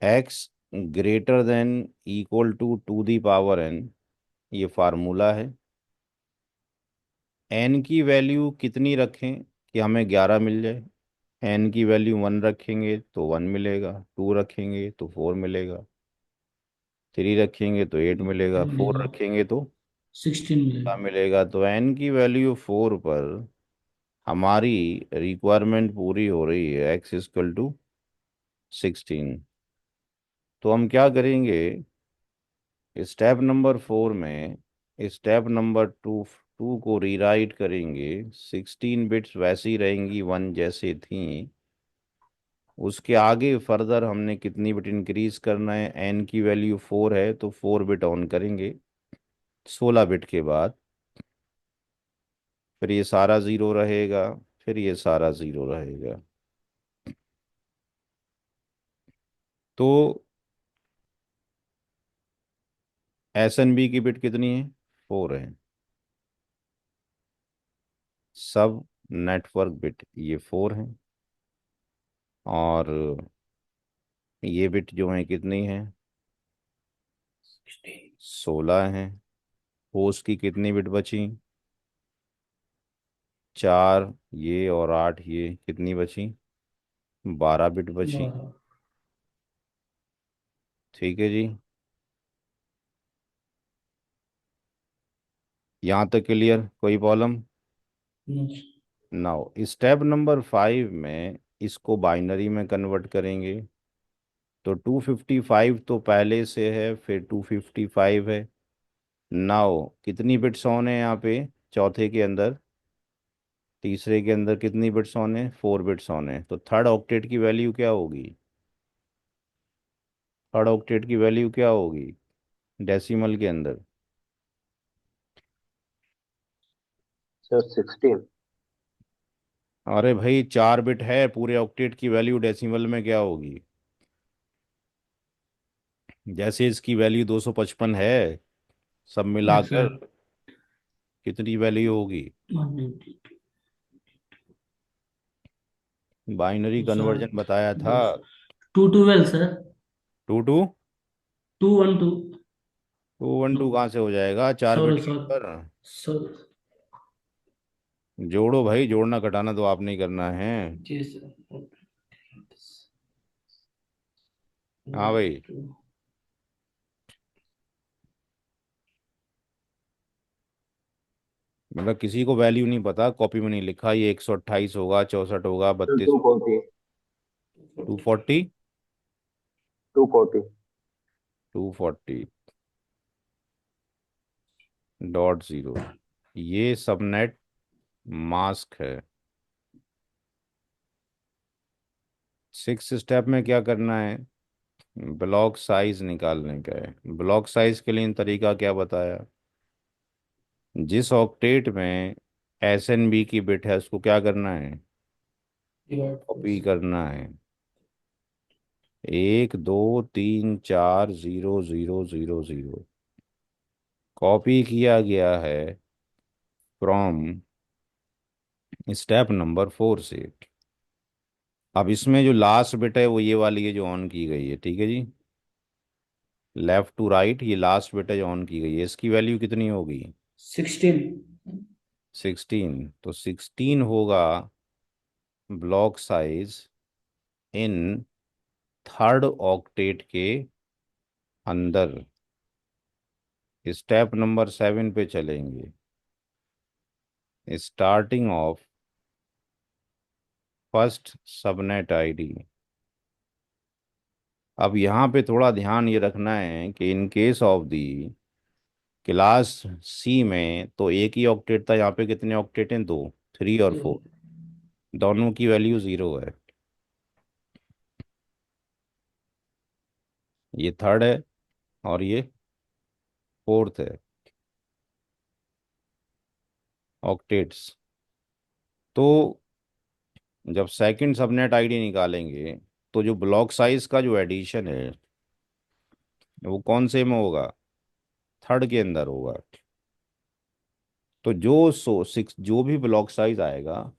x greater than equal to 2 the power n, ये फार्मूला है। n की वैल्यू कितनी रखें कि हमें 11 मिल जाए? n की वैल्यू 1 रखेंगे तो 1 मिलेगा, 2 रखेंगे तो 4 मिलेगा, 3 रखेंगे तो 8 मिलेगा, 4 मिलेगा. रखेंगे तो 16 क्या मिलेगा. मिलेगा? तो n की वैल्यू 4 पर हमारी रिक्वायरमेंट पूरी हो रही है, x इक्वल टू 16। तो हम क्या करेंगे, स्टेप नंबर 4 में स्टेप नंबर 2 को रीराइट करेंगे। 16 बिट्स वैसी रहेंगी 1 जैसे थी। उसके आगे फर्दर हमने कितनी बिट इंक्रीज करना है, n की वैल्यू 4 है तो 4 बिट ऑन करेंगे 16 बिट के बाद। फिर ये सारा ज़ीरो रहेगा, फिर ये सारा ज़ीरो रहेगा। तो SNB की बिट कितनी है? 4 है। सब नेटवर्क बिट ये 4 है। और ये बिट जो है कितनी है? 16 है। होस्ट की कितनी बिट बची? 4 ये और 8 ये, कितनी बची? 12 बिट बची। 12। ठीक है जी, यहाँ तक क्लियर, कोई प्रॉब्लम? नहीं। नाउ स्टेप नंबर 5 में इसको बाइनरी में कन्वर्ट करेंगे। तो 255 तो पहले से है, फिर 255 है। नाउ कितनी बिट्स ऑन है यहाँ पे? चौथे के अंदर, तीसरे के अंदर कितनी बिट्स ऑन है? 4 बिट्स ऑन है। तो थर्ड ऑक्टेट की वैल्यू क्या होगी? थर्ड ऑक्टेट की वैल्यू क्या होगी डेसिमल के अंदर? सर 16। अरे भाई 4 बिट है, पूरे ऑक्टेट की वैल्यू डेसिमल में क्या होगी? जैसे इसकी वैल्यू 255 है, सब यस मिलाकर सर। कितनी वैल्यू होगी? 192 बाइनरी सर। कन्वर्जन बताया था। 212 सर। To to 212। 212 कहाँ से हो जाएगा 4 सॉरी बिट के सर। ऊपर? सॉरी। जोड़ो भाई, जोड़ना घटाना तो आपने ही करना है। जी सर। हाँ भाई, मतलब किसी को वैल्यू नहीं पता, कॉपी में नहीं लिखा ये 128 होगा, 64 होगा, सर 32 होगा। 240। 240, 240। 240.0, ये सबनेट मास्क है। 6 स्टेप में क्या करना है? ब्लॉक साइज निकालने का है। ब्लॉक साइज के लिए इन तरीका क्या बताया? जिस ऑक्टेट में SNB की बिट है उसको क्या करना है? कॉपी करना है। 1 2 3 4 0 0 0 कॉपी किया गया है फ्रॉम स्टेप नंबर 4 से। अब इसमें जो लास्ट बिट है वो ये वाली है जो ऑन की गई है, ठीक है जी। लेफ्ट टू राइट ये लास्ट बिट है जो ऑन की गई है, इसकी वैल्यू कितनी होगी? 16। 16। तो 16 होगा block size in third octet के अंदर। स्टेप नंबर 7 पे चलेंगे। Starting of first subnet ID. अब यहाँ पे थोड़ा ध्यान ये रखना है कि in case of the class C में तो एक ही ऑक्टेट था, यहाँ पे कितने ऑक्टेट हैं? दो, 3 और 4, दोनों की वैल्यू 0 है। ये थर्ड है और ये फोर्थ है ऑक्टेट्स। तो जब सेकंड सबनेट आईडी निकालेंगे तो जो ब्लॉक साइज का जो एडिशन है वो कौन से में होगा? थर्ड के अंदर होगा। तो जो भी ब्लॉक साइज आएगा,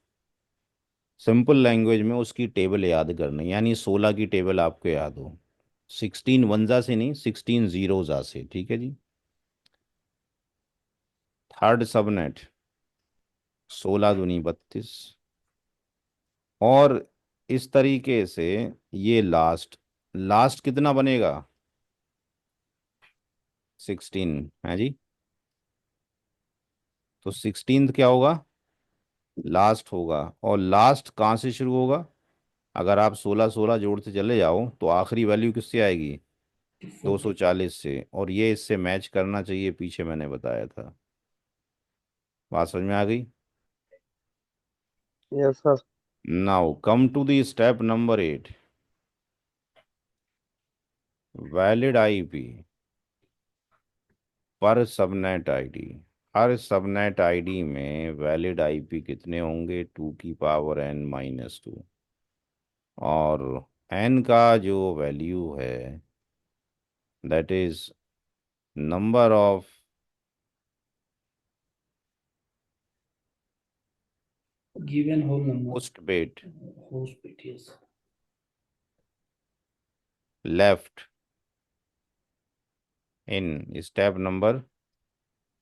सिंपल लैंग्वेज में उसकी टेबल याद करनी, यानी 16 की टेबल आपको याद हो। 16 वनजा से नहीं, 16 जीरोजा से, ठीक है जी। थर्ड सबनेट 16 दूनी 32, और इस तरीके से ये लास्ट, लास्ट कितना बनेगा? 16 है जी। तो 16 क्या होगा? लास्ट होगा। और लास्ट कहाँ से शुरू होगा? अगर आप 16 16 जोड़ते चले जाओ तो आखिरी वैल्यू किससे आएगी? 240 से। और ये इससे मैच करना चाहिए, पीछे मैंने बताया था। बात समझ में आ गई? Yes sir. Now come to the step number 8, valid IP per subnet ID. हर सबनेट आईडी में वैलिड आईपी कितने होंगे? 2n-2। और n का जो वैल्यू है that is number of given whole number. Host bit host bit yes. Left in step number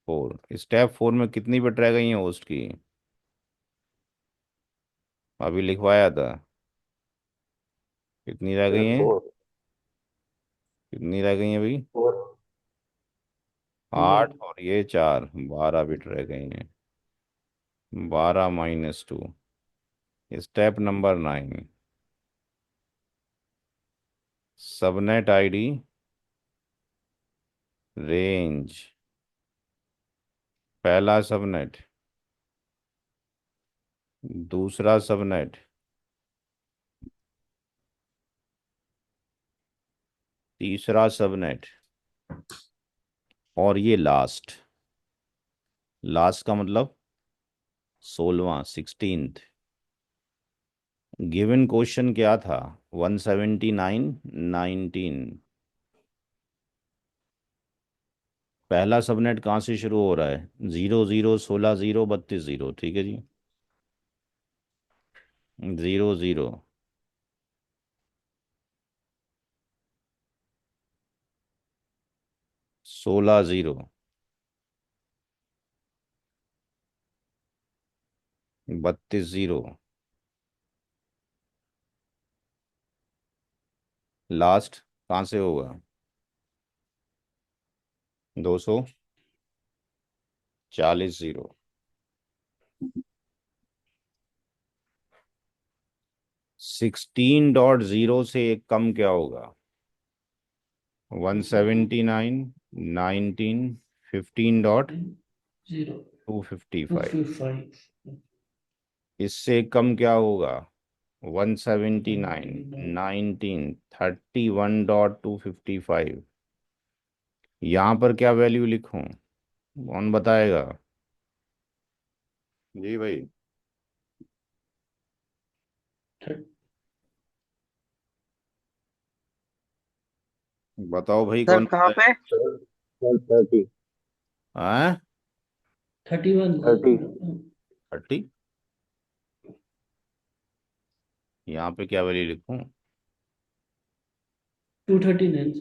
4। Step 4 में कितनी बिट रह गई है होस्ट की? अभी लिखवाया था कितनी रह गई हैं? फोर कितनी रह गई हैं भाई? फोर 8 और ये 4, 12 बिट रह गई हैं। 12 - 2। Step number 9। Subnet ID range. पहला सबनेट, दूसरा सबनेट, तीसरा सबनेट, और ये लास्ट। लास्ट का मतलब 16वां, 16th। गिवन क्वेश्चन क्या था? 179, 19। पहला सबनेट कहाँ से शुरू हो रहा है? 00, 16, 0, 32, 0। ठीक है जी। 00, 16, 0, 32, 0। लास्ट कहाँ से होगा? 240, 0। 16.0 से एक कम क्या होगा? 179, 19, 0 15.255। 255 इससे कम क्या होगा? 179, 129 19, 31.255। यहाँ पर क्या वैल्यू लिखूं? कौन बताएगा? जी भाई। बताओ भाई, सर कौन कहाँ पे? बताएगा? सर 30 हाँ, 31 30 30। यहाँ पे क्या वैल्यू लिखूं? 239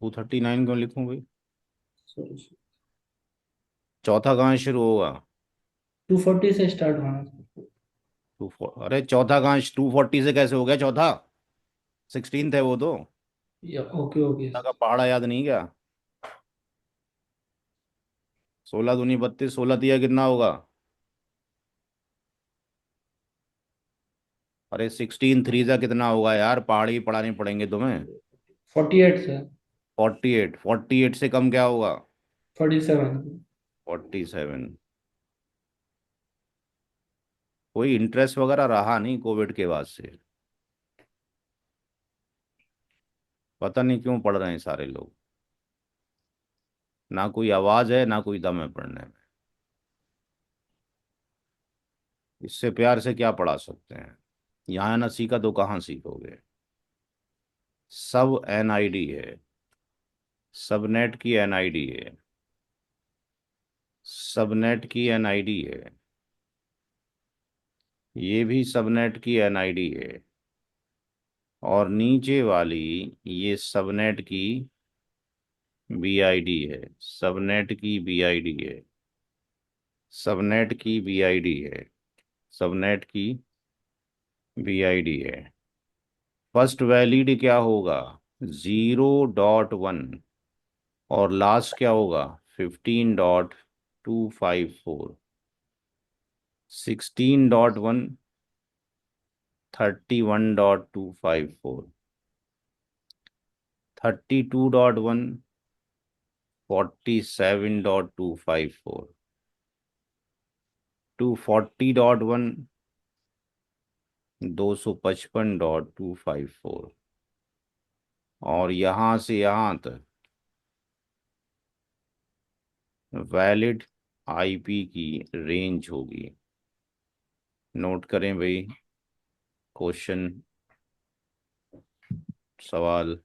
239 क्यों लिखूं भाई? सॉरी चौथा कहाँ से शुरू होगा? 240 से स्टार्ट होना। अरे चौथा कहाँ? 240 से कैसे हो गया चौथा? 16th है वो तो। या ओके ओके। का पहाड़ा याद नहीं क्या? 16 दूनी 32, 16 दिया कितना होगा? अरे 16 3 का कितना होगा यार? पहाड़ी पढ़ाने पड़ेंगे तुम्हें। 48 से 48, 48 से कम क्या होगा? 47 47। कोई इंटरेस्ट वगैरह रहा नहीं कोविड के बाद से। पता नहीं क्यों पढ़ रहे हैं सारे लोग। ना कोई आवाज है, ना कोई दम है पढ़ने में। इससे प्यार से क्या पढ़ा सकते हैं? यहाँ ना सीखा तो कहाँ सीखोगे? सब एनआईडी है। सबनेट की एनआईडी है। सबनेट की एनआईडी है। ये भी सबनेट की एनआईडी है। और नीचे वाली ये सबनेट की बीआईडी है। सबनेट की बीआईडी है। सबनेट की बीआईडी है। सबनेट की बीआईडी है। फर्स्ट वैलिड क्या होगा? 0.1। और लास्ट क्या होगा? 15.254। 16.1, 31.254। 32.1, 47.254। 240.1, 255.254। और यहाँ से यहाँ तक वैलिड आईपी की रेंज होगी। नोट करें भाई। क्वेश्चन, सवाल।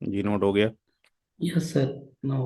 जी नोट हो गया। Yes sir, no.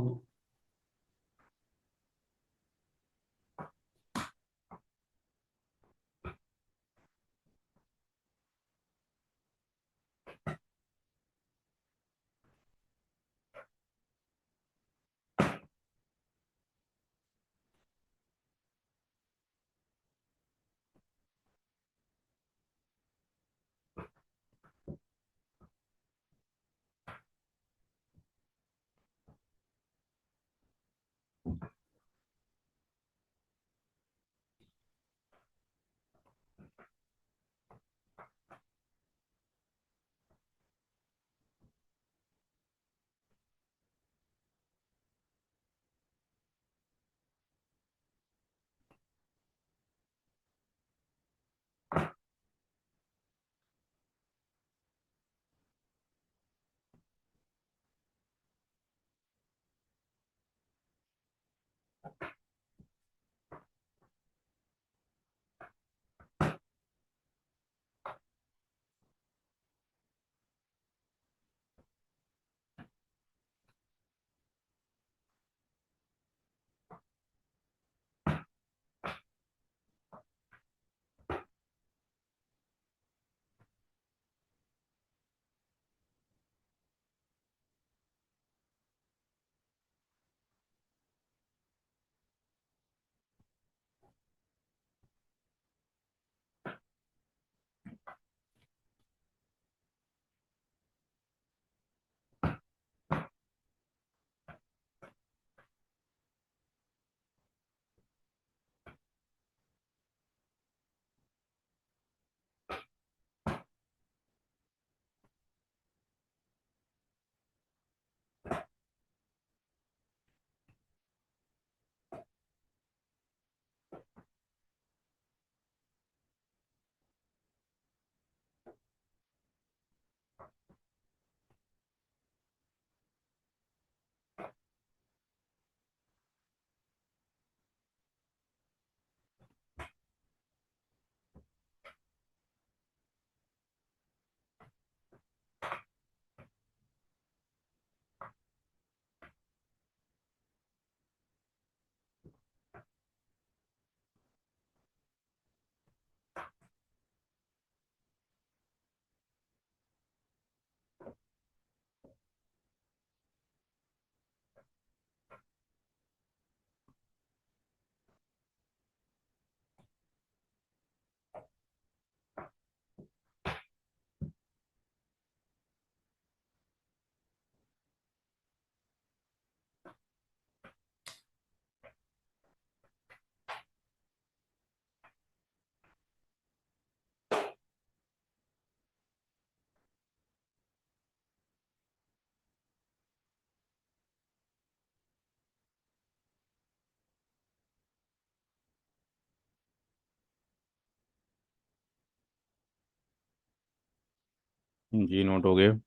जी नोट हो गया।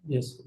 यस।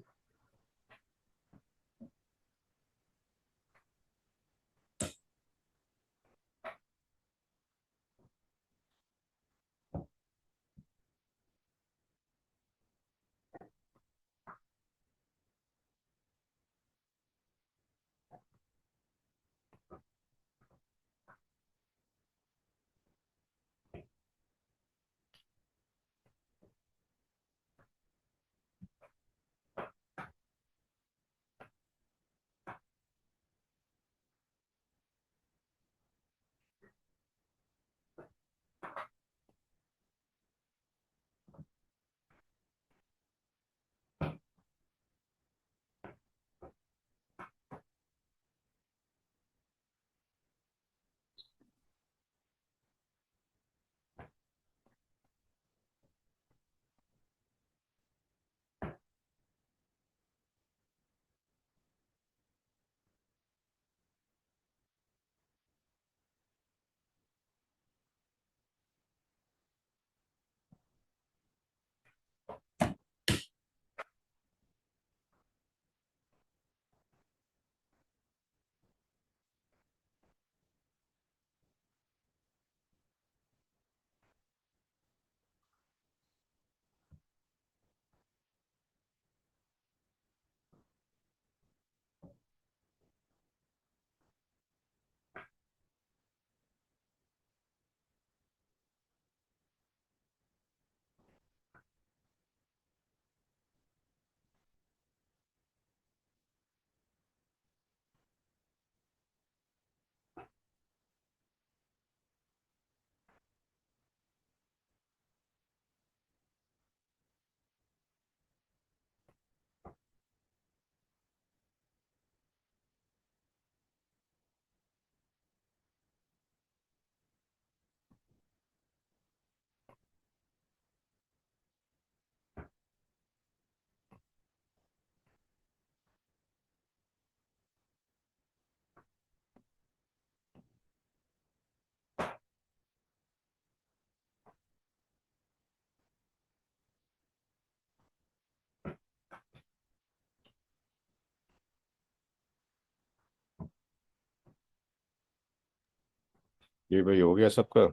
जी भाई, हो गया सबका?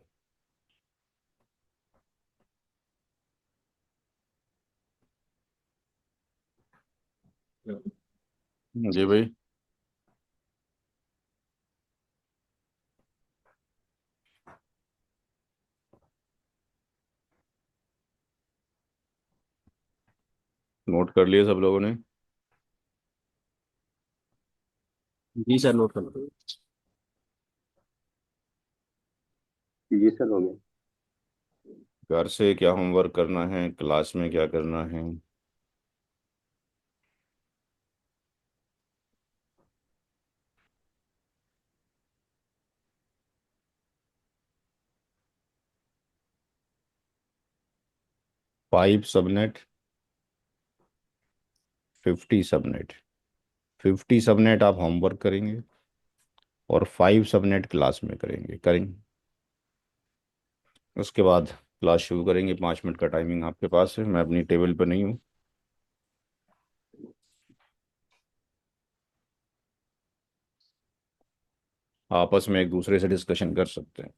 जी भाई। नोट कर लिए सब लोगों ने? जी सर, नोट कर लो। जी सर, हो गया। घर से क्या होमवर्क करना है, क्लास में क्या करना है? 5 सबनेट, 50 सबनेट। 50 सबनेट आप होमवर्क करेंगे और 5 सबनेट क्लास में करेंगे। उसके बाद क्लास शुरू करेंगे। 5 मिनट का टाइमिंग आपके पास है, मैं अपनी टेबल पर नहीं हूँ। आपस में एक दूसरे से डिस्कशन कर सकते हैं।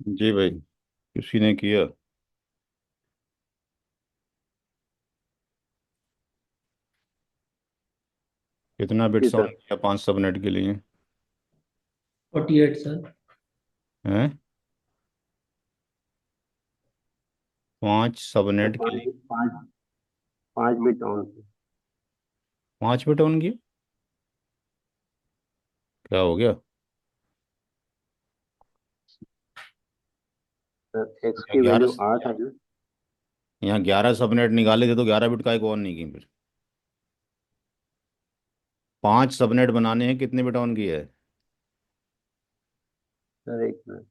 जी भाई, किसी ने किया। कितना जी बिट्स ऑन सर। किया 5 सबनेट के लिए? 48 सर। हैं? 5 सबनेट के पाँच लिए पाँच 5 बिट ऑन। 5 बिट ऑन किया? क्या हो गया? सर एक्स यहाँ की वैल्यू 11 8 है ना। यहाँ 11 सबनेट निकाले थे, तो 11 बिट का एक ऑन नहीं की फिर? 5 सबनेट बनाने हैं, कितने बिट ऑन किया है? सर एक मिनट।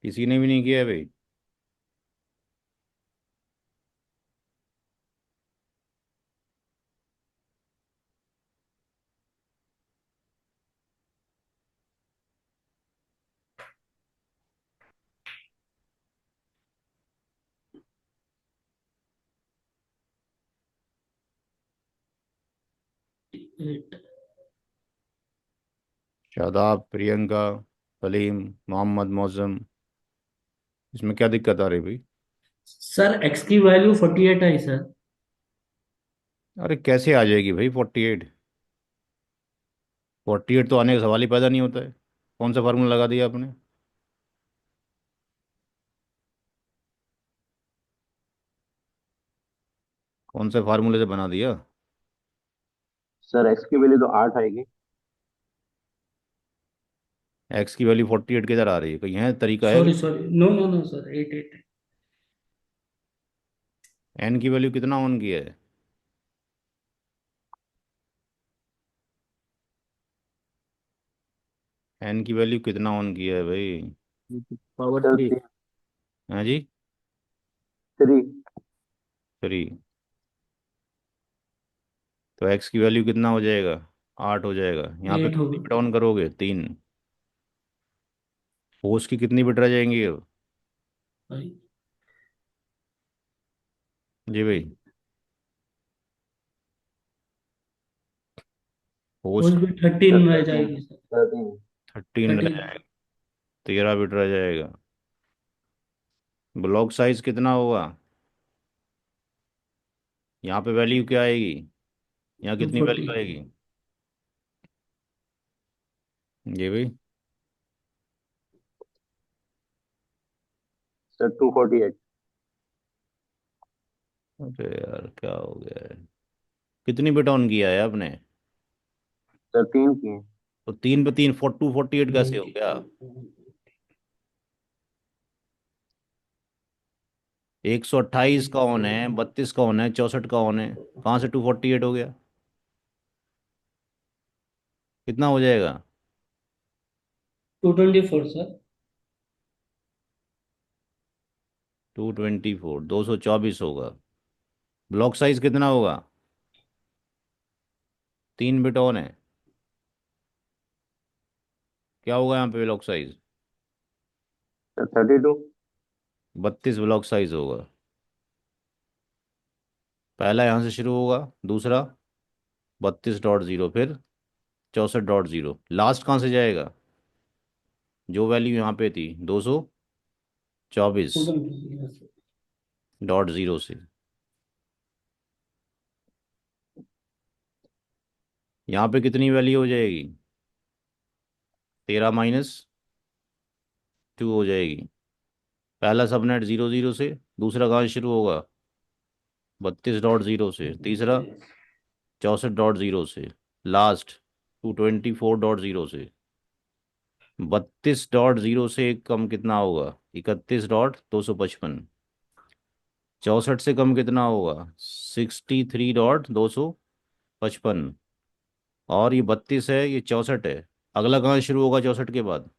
किसी ने भी नहीं किया है भाई। एट। शादाब, प्रियंका, सलीम, मोहम्मद मौसम। इसमें क्या दिक्कत आ रही भाई? सर एक्स की वैल्यू 48 आई सर। अरे कैसे आ जाएगी भाई 48? 48 तो आने का सवाल ही पैदा नहीं होता है। कौन सा फार्मूला लगा दिया आपने? कौन से फार्मूले से बना दिया? सर एक्स की वैल्यू तो 8 आएगी। एक्स की वैल्यू 48 किधर आ रही है? कहीं है तरीका है? Sorry sorry, no no no sir, 8 8। N की वैल्यू कितना ऑन किया है? एन की वैल्यू कितना ऑन किया है भाई? Power sir 3। हाँ जी। 3। 3। तो एक्स की वैल्यू कितना हो जाएगा? 8 हो जाएगा। यहाँ पे 8 कितनी होगा बिट ऑन करोगे? 3। होस्ट की कितनी बिट रह जाएंगी अब? भाई। जी भाई। होस्ट उस भी सर 13 रह 13। जाएगी सर। 13। 13 रह 13। जाएगा। 13 बिट रह जाएगा। ब्लॉक साइज कितना होगा? यहाँ पे वैल्यू क्या आएगी? यहाँ कितनी 240। वैल्यू आएगी? जी भाई। सर 248। अरे यार क्या हो गया है? कितनी बिट ऑन किया है आपने? सर 3 की है। तो 3 पे 3 248 कैसे हो 90। गया? 128 का ऑन है, 32 का ऑन है, 64 का ऑन है। कहाँ से 248 हो गया? कितना हो जाएगा? 224 सर। 224, 224 होगा। ब्लॉक साइज कितना होगा? 3 बिट ऑन है। क्या होगा यहाँ पे block size? Sir 32। 32 block size होगा। पहला यहाँ से शुरू होगा, दूसरा 32.0, फिर 64.0। लास्ट कहाँ से जाएगा? जो वैल्यू यहाँ पे थी 220। 224.0 से। यहाँ पे कितनी वैल्यू हो जाएगी? 13 - 2 हो जाएगी। पहला सबनेट 00 से, दूसरा कहाँ से शुरू होगा? 32.0 से, तीसरा 64.0 से, लास्ट 224.0 से। 32.0 से एक कम कितना होगा? 31.255। 64 से कम कितना होगा? 63.255। और ये 32 है, ये 64 है। अगला कहाँ से शुरू होगा 64 के बाद?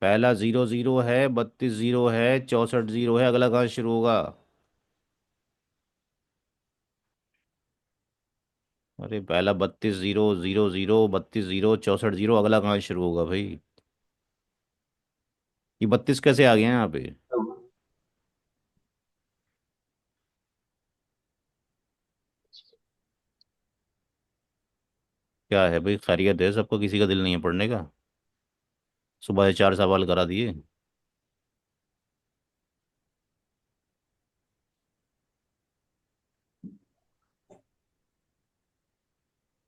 पहला 00 है, 32 0 है, 64 0 है, अगला कहाँ से शुरू होगा? अरे पहला 32 0 0 0, 32 0, 64 0, अगला कहाँ से शुरू होगा भाई? ये 32 कैसे आ गया यहाँ पे? क्या है भाई, खैरियत है सबको, किसी का दिल नहीं है पढ़ने का? सुबह से 4 सवाल करा दिए।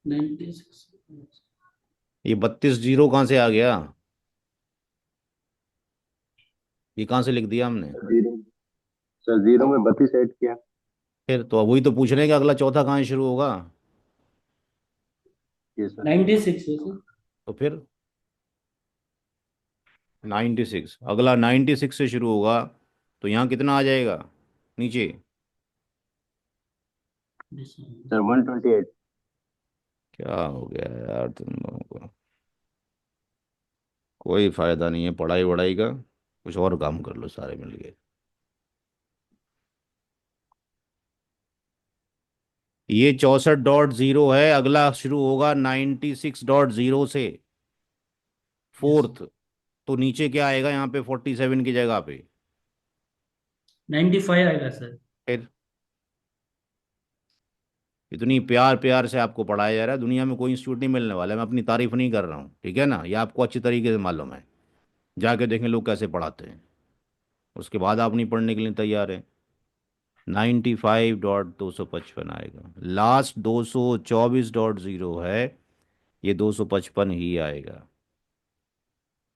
96। ये 32 जीरो कहाँ से आ गया? ये कहाँ से लिख दिया हमने? जीरो। सर जीरो में 32 ऐड किया। फिर तो वही तो पूछ रहे हैं कि अगला चौथा कहाँ से शुरू होगा। ये सर। 96 है सर। तो फिर 96, अगला 96 से शुरू होगा, तो यहाँ कितना आ जाएगा नीचे? सर 128। क्या हो गया यार तुम लोगों को? कोई फायदा नहीं है पढ़ाई वढ़ाई का, कुछ और काम कर लो सारे मिलके। ये 64.0 है, अगला शुरू होगा 96.0 से, फोर्थ। तो नीचे क्या आएगा यहाँ पे 47 की जगह पे? 95 आएगा सर। फिर इतनी प्यार प्यार से आपको पढ़ाया जा रहा है, दुनिया में कोई इंस्टीट्यूट नहीं मिलने वाला है, मैं अपनी तारीफ नहीं कर रहा हूँ, ठीक है ना? ये आपको अच्छी तरीके से मालूम है, जाके देखें लोग कैसे पढ़ाते हैं, उसके बाद आप नहीं पढ़ने के लिए तैयार है। 95.255 आएगा, लास्ट 224.0 है, ये 255 ही आएगा।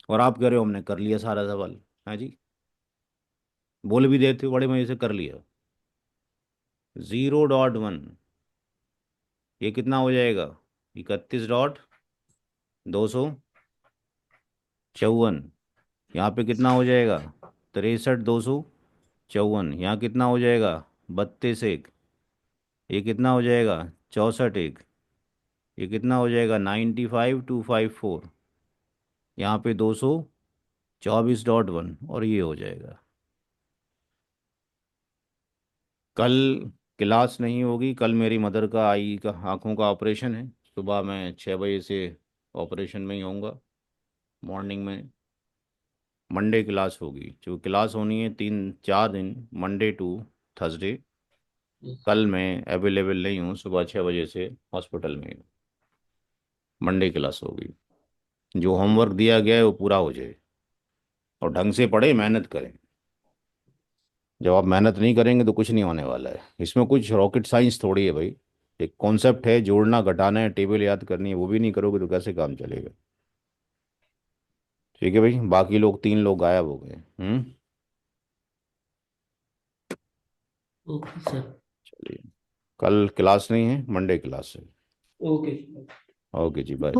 और आप कह रहे हो हमने कर लिया सारा सवाल? हाँ जी, बोल भी देते हो बड़े मजे से कर लिया। 0.1, ये कितना हो जाएगा? 31.254। यहाँ पे कितना हो जाएगा? 63.254। यहाँ कितना हो जाएगा? 32 1। ये कितना हो जाएगा? 64 1। ये कितना हो जाएगा? 95.254। यहाँ पे 224.1, और ये हो जाएगा। कल क्लास नहीं होगी, कल मेरी मदर का आई का आँखों का ऑपरेशन है, सुबह मैं 6 बजे से ऑपरेशन में ही होऊंगा, मॉर्निंग में। मंडे क्लास होगी, जो क्लास होनी है 3 4 दिन, मंडे टू थर्सडे। कल मैं अवेलेबल नहीं हूँ, सुबह 6 बजे से हॉस्पिटल में हूँ। मंडे क्लास होगी। जो होमवर्क दिया गया है वो पूरा हो जाए, और ढंग से पढ़े, मेहनत करें। जब आप मेहनत नहीं करेंगे तो कुछ नहीं होने वाला है, इसमें कुछ रॉकेट साइंस थोड़ी है भाई। एक कॉन्सेप्ट है, जोड़ना घटाना है, टेबल याद करनी है, वो भी नहीं करोगे तो कैसे काम चलेगा? ठीक है भाई, बाकी लोग 3 लोग गायब हो गए। Okay sir. चलिए, कल क्लास नहीं है, मंडे क्लास है। ओके। ओके जी, बाय।